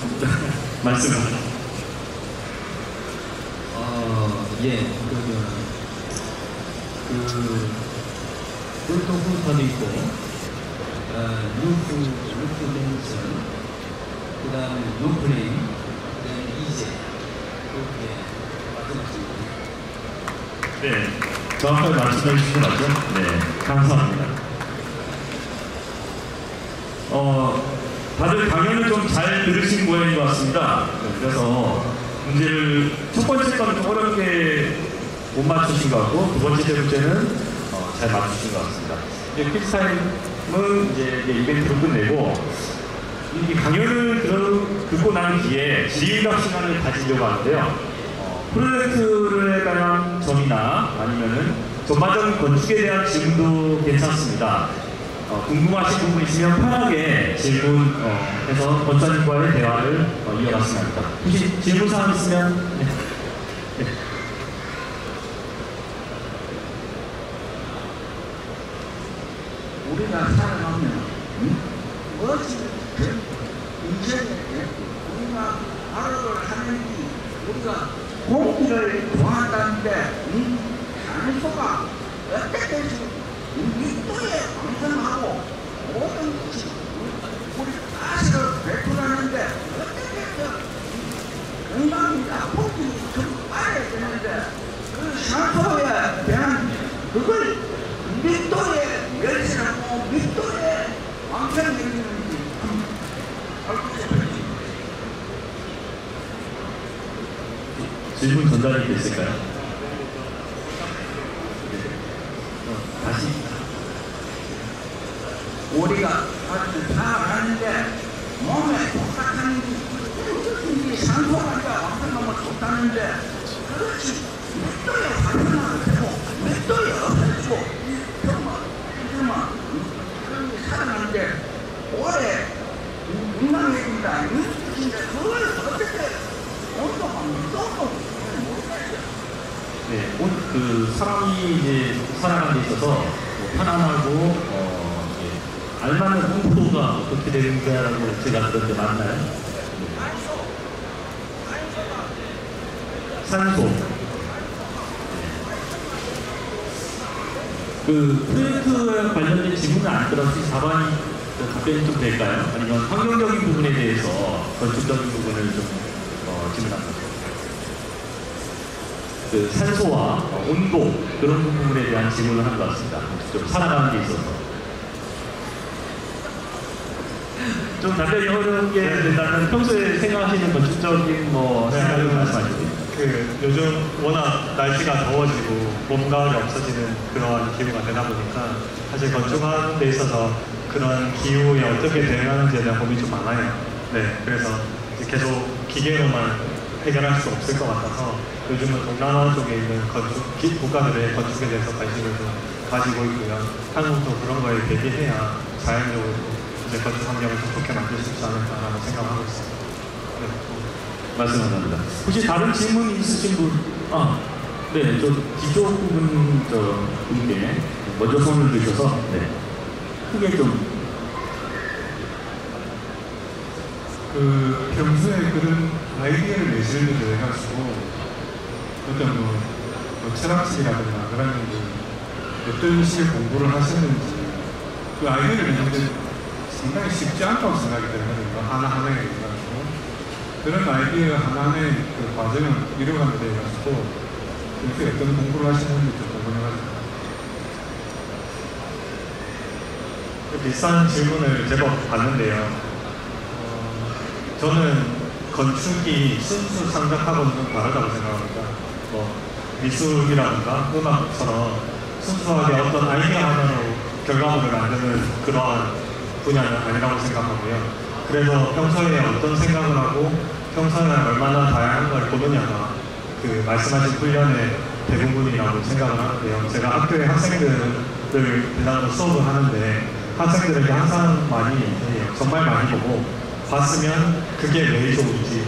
Speaker 1: 말씀하세요.
Speaker 4: 예, 꿀통훈터도 있고, 루프 랜선, 그 다음에 루프레임, 그 다음에 이제, 이렇게 마지막입니다.
Speaker 1: 네, 정확하게 말씀해 주시는 거죠? 네, 감사합니다. 다들 강연을 좀 잘 들으신 모양인 것 같습니다. 그래서 문제를 첫 번째 거는 좀 어렵게 못 맞추신 것 같고, 두 번째, 세 번째는 잘 맞추신 것 같습니다. 이제 퀴즈 타임은 이제 이벤트로 끝내고, 이 강연을 듣고 난 뒤에 질의응답 시간을 가지려고 하는데요. 프로젝트에 관한 점이나 아니면은 전반적인 건축에 대한 질문도 괜찮습니다. 궁금하신 부분 있으면 편하게 질문해서 권사님과의 대화를 이어갔으면 합니다. 혹시 질문사항 있으면 네.
Speaker 5: 우리가 살아가면 무엇이 인생에 우리가 하루를 하는지 우리가 공기를 좋아한다는데 산소가 어떻게 밀도에 방송하고 모든 것이 우리 가시를 배출하는데 어떻게 건강이나 폭이 좀 빨아야 되는데 그 산소에 대한 그걸 밀도에 열쇠하고 밀도에 방송되는지 알고 싶어요.
Speaker 1: 질문 전달이 됐을까요? 다시
Speaker 5: 우리가 살아가는데 몸에 똑같은 산소가 완전하면 좋다는데 그렇지 밀도에 활성화가 되고 밀도에 없어지고 정말 살아가는데 오래 건강해진다 근데 그걸 어떻게 온도가 밀도도
Speaker 1: 네, 그 사람이 이제 살아가는 데 있어서 뭐 편안하고 알맞는 온도가 어떻게 되는가라고 제가 그런데 맞나요? 산소. 그 프로젝트에 관련된 질문은 안 들었지 4번이 답변이 좀 될까요? 아니면 환경적인 부분에 대해서 건축적인 부분을 좀 질문합니다. 그 산소와 온도 그런 부분에 대한 질문을 한 것 같습니다. 좀 살아가는 데 있어서.
Speaker 6: 좀 답변이 어렵게 된다면 평소에 생각하시는 건축적인 뭐 생각을 말씀하시죠.
Speaker 2: 그 요즘 워낙 날씨가 더워지고 봄, 가을이 없어지는 그러한 기후가 되다 보니까 사실 건축하는 데 있어서 그런 기후에 어떻게 대응하는지에 대한 고민이 좀 많아요. 네, 그래서 이제 계속 기계로만 해결할 수 없을 것 같아서 요즘은 동남아 쪽에 있는 국가들의 건축에 대해서 관심을 좀 가지고 있고요. 한국도 그런 거에 대비해야 자연적으로 이제 건축 환경을 좀 좋게 만들 수 있지 않을까라는 생각을 하고 있습니다. 네.
Speaker 6: 말씀 감사합니다. 혹시 다른 질문 있으신 분? 네, 저 뒤쪽 부분 분께 먼저 손을 드셔서 네, 크게 좀.
Speaker 7: 그 평소에 그런 아이디어를 내시는 데 해가지고 어떤 뭐 철학책이라든가 그런 어떤 식의 공부를 하셨는지 그 아이디어를 내는데 상당히 쉽지 않다고 생각이 되거든요. 하나하나에 해가지고 그런 아이디어 하나하나의 그 과정을 이뤄가는 데 해가지고 평소에 어떤 공부를 하시는지 좀 궁금해가지고.
Speaker 2: 비슷한 질문을 제법 받는데요. 저는 건축이 순수 창작하고는 좀 다르다고 생각합니다. 뭐 미술이라든가 음악처럼 순수하게 어떤 아이디어 하나로 결과물을 만드는 그러한 분야는 아니라고 생각하고요. 그래서 평소에 어떤 생각을 하고 평소에 얼마나 다양한 걸 보느냐가 그 말씀하신 훈련의 대부분이라고 생각을 하는데요. 제가 학교에 학생들을 대상으로 수업을 하는데 학생들에게 항상 많이 해요. 정말 많이 보고 봤으면 그게 왜 좋은지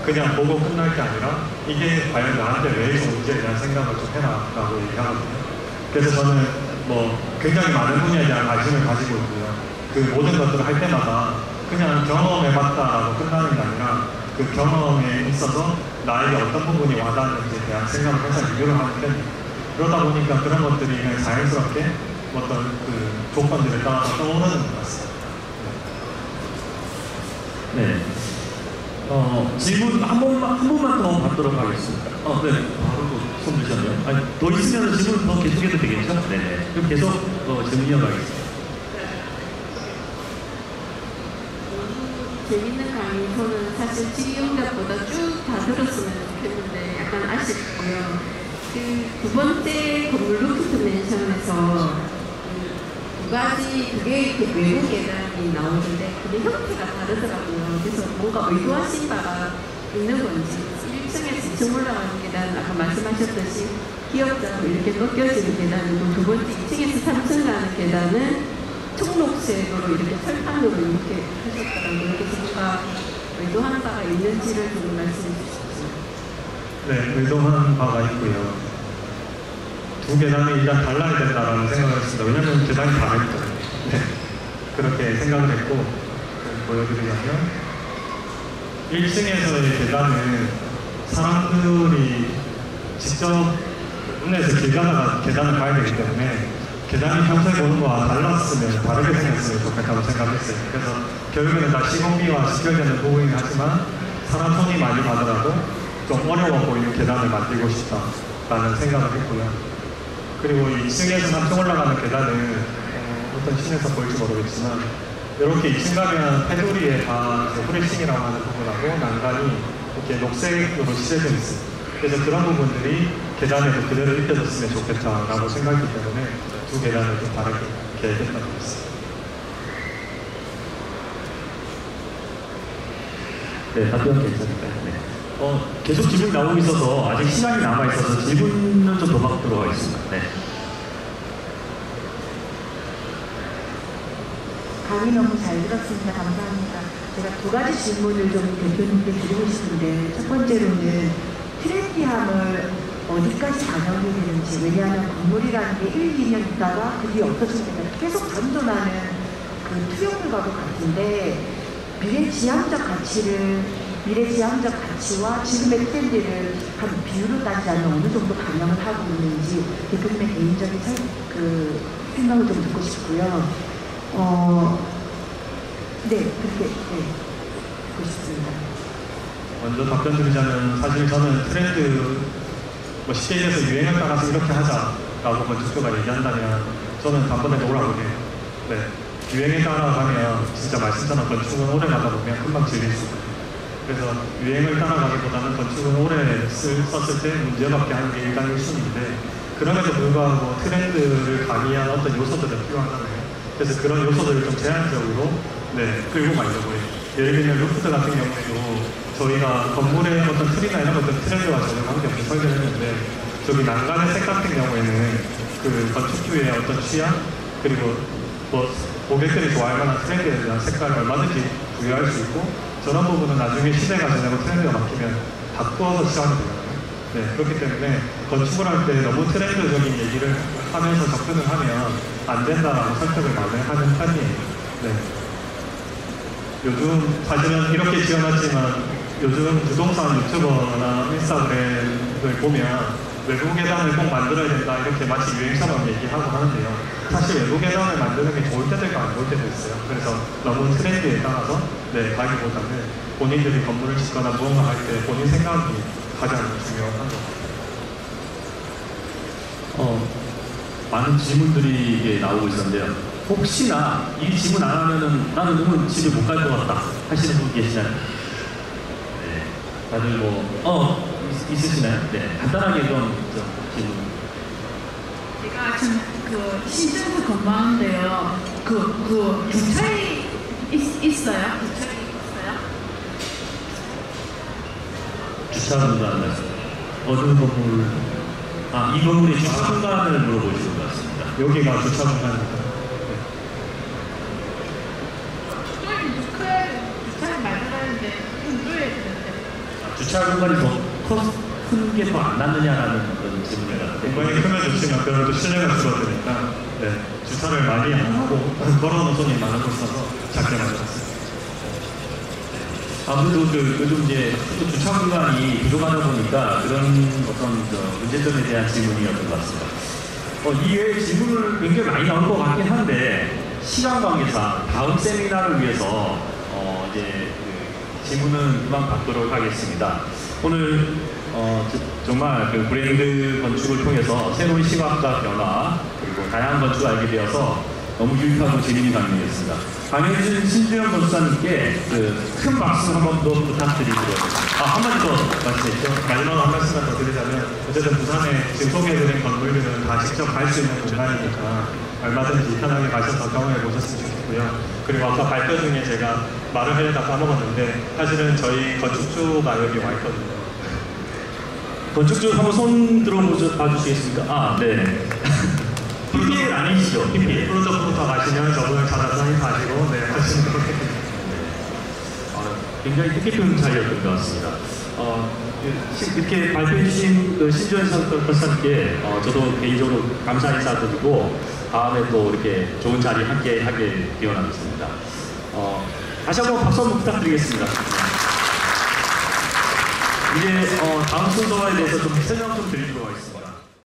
Speaker 2: 그냥 보고 끝날 게 아니라 이게 과연 나한테 왜 좋은지에 대한 생각을 좀 해라라고 얘기하거든요. 그래서 저는 뭐 굉장히 많은 분야에 대한 관심을 가지고 있고요. 그 모든 것들을 할 때마다 그냥 경험해봤다라고 끝나는 게 아니라 그 경험에 있어서 나에게 어떤 부분이 와닿는지에 대한 생각을 항상 리뷰를 하는 편이에요. 그러다 보니까 그런 것들이 그냥 자연스럽게 어떤 그 조건들에 따라서 떠오르는 것 같습니다.
Speaker 6: 네. 질문 한 번만 더 받도록 하겠습니다. 네. 바로 손 드셨네요. 아니, 더 있으면 질문 더 계속해도 되겠죠? 네네. 그럼 계속 질문 이어가겠습니다.
Speaker 3: 재밌는 강의, 저는 사실 지금보다 쭉 다 들었으면 좋겠는데 약간 아쉽고요. 두 번째 건물 루프트 맨션에서 두 개 외부 계단이 나오는데 그게 형태가 다르더라고요. 그래서 뭔가 의도하신 바가 있는 건지 1층에서 2층 올라가는 계단은 아까 말씀하셨듯이 기역자로 이렇게 꺾여지는 계단이고 두 번째 2층에서 3층 가는 계단은 청록색으로 이렇게 철판으로 이렇게 하셨더라고요. 그래서 뭔가 의도한 바가 있는지를 좀 말씀해 주시죠.
Speaker 2: 네, 의도한 바가 있고요. 두 계단이 일단 달라야 된다라는 생각을 했습니다. 왜냐하면 계단이 다르니까. 네, 그렇게 생각을 했고 보여드리자면 1층에서의 계단은 사람들이 직접 눈에서 길 가다가 계단을 가야 되기 때문에 계단이 평소에 보는 거와 달랐으면 다르게 생겼으면 좋겠다고 생각했어요. 그래서 결국에는 다 시공비와 직결되는 부분이긴 하지만 사람 손이 많이 가더라도 좀 어려워 보이는 계단을 만들고 싶다라는 생각을 했고요. 그리고 2층에서 3층 올라가는 계단은 어떤 씬에서 보일지 모르겠지만 이렇게 2층 가면 테두리에 다 프레싱이라고 하는 부분하고 난간이 이렇게 녹색으로 칠해져 있어요. 그래서 그런 부분들이 계단에도 그대로 입혀졌으면 좋겠다라고 생각했기 때문에 두 계단을 좀 다르게 계획했던 것 같습니다.
Speaker 6: 네, 답변 괜찮을까요? 네. 계속 질문이 나오고 있어서 아직 시간이 남아있어서 질문은 좀 더 받도록 하겠습니다. 네.
Speaker 8: 강의 너무 잘 들었습니다. 감사합니다. 제가 두 가지 질문을 좀 대표님께 드리고 싶은데 첫 번째로는 트렌디함을 어디까지 반영이 되는지, 왜냐하면 건물이라는 게 1, 2년 있다가 그 뒤에 없어질 때가 계속 전존하는 그 투영물과도 같은데 미래 지향적 가치와 지금의 트렌드를 한 비율로 따지자면 어느 정도 반영을 하고 있는지 대표님의 개인적인 생각을 좀 듣고 싶고요. 네, 그렇게 듣고 싶습니다.
Speaker 2: 먼저 답변 드리자면 사실 저는 트렌드 쉽게 얘기해서 유행을 따라서 이렇게 하자라고 건축주가 얘기한다면 저는 단번에 놓으라고 해요. 네.
Speaker 7: 유행에 따라가면 진짜 말씀처럼 건축은 오래 가다 보면 금방 질릴 수 있어요. 그래서 유행을 따라가기보다는 건축은 오래 썼을 때 문제밖에 하는 게 일단 1순위인데 그럼에도 불구하고 트렌드를 가미한 어떤 요소들은 필요하잖아요. 그래서 그런 요소들을 좀 제한적으로 끌고 가려고 해요. 예를 들면 루프트 같은 경우에도 저희가 건물의 어떤 틀이나 이런 것들 트렌드와 전혀 관계없이 설계를 했는데 저기 난간의 색 같은 경우에는 그 건축주의 어떤 취향 그리고 뭐 고객들이 좋아할 만한 트렌드에 대한 색깔을 얼마든지 부여할 수 있고 저런 부분은 나중에 시대가 지나고 트렌드가 바뀌면 바꾸어서 시작하면 되거든요. 네, 그렇기 때문에 건축을 할 때 너무 트렌드적인 얘기를 하면서 접근을 하면 안 된다라고 설득을 많이 하는 편이에요. 네. 요즘 사실은 이렇게 지어놨지만 요즘 부동산 유튜버나 인스타그램을 보면 외부 계단을 꼭 만들어야 된다 이렇게 마치 유행처럼 얘기하고 하는데요. 사실 외부 계단을 만드는 게 좋을 때도 있고 안 좋을 때도 있어요. 그래서 너무 트렌드에 따라서 가기보다는 본인들이 건물을 짓거나 무언가 할 때 본인 생각이 가장 중요한 것 같아요.
Speaker 6: 많은 질문들이 나오고 있었는데요. 혹시나 이 질문 안 하면은 나는 오늘 집에 못 갈 것 같다 하시는 분 계시나요? 네. 다들 뭐, 있으시나요? 네. 간단하게 좀 질문.
Speaker 9: 제가 지금 그 신전에서 근무하는데요. 그 주차이 있어요? 주차이 있어요?
Speaker 6: 주차 공간 말씀. 어느 건물? 이 건물의 주차 공간을 물어보시는 것 같습니다.
Speaker 7: 여기가 주차 공간입니다.
Speaker 9: 주차를 만들었는데 좀 줄여야 되는데.
Speaker 6: 주차 공간이 더 큰 게 더 안 낫느냐라는 그런 질문을 갖는데
Speaker 7: 공간이 크면 좋지만 그래도 실내가 줄어드니까 주차를 많이 안 하고 걸어놓은 손이 많은 곳 써서 작게 만들었어요.
Speaker 6: 아무래도 요즘 이제 주차 공간이 부족하다 보니까 그런 어떤 문제점에 대한 질문이었던 것 같습니다. 이외에 질문을 굉장히 많이 나올 것 같긴 한데 시간 관계상 다음 세미나를 위해서 이제 질문은 그만 받도록 하겠습니다. 오늘 정말 그 브랜드 건축을 통해서 새로운 시각과 변화 그리고 다양한 건축을 알게 되어서 너무 유익하고 재미있는 강연이었습니다. 강연해주신 신주영 건축사님께 큰 박수 한번 더 부탁드리고요. 한마디 더 말씀해주시죠.
Speaker 7: 마지막으로 한 말씀만 더 드리자면 어쨌든 부산에 지금 소개해드린 건물들은 다 직접 갈 수 있는 공간이니까 얼마든지 편하게 가셔서 경험해 보셨으면 좋겠고요. 그리고 아까 발표 중에 제가 말을 하려다 까먹었는데 사실은 저희 건축주가 여기 와 있거든요.
Speaker 6: 건축주 한번 손 들어봐주시겠습니까? 네. PPL 아니시죠? PPL.
Speaker 7: 프로젝트부터 가시면 저분을 찾아서 인사하시고 하시는 것 같아요.
Speaker 6: 굉장히 뜻깊은 자리였던 것 같습니다. 이렇게 발표해주신 신주현 선생님께 저도 개인적으로 감사 인사드리고 다음에 또 이렇게 좋은 자리 함께 하길 기원하겠습니다. 다시 한번 박수 한번 부탁드리겠습니다. 이제 다음 순서에 대해서 좀 설명 좀 드리도록 하겠습니다.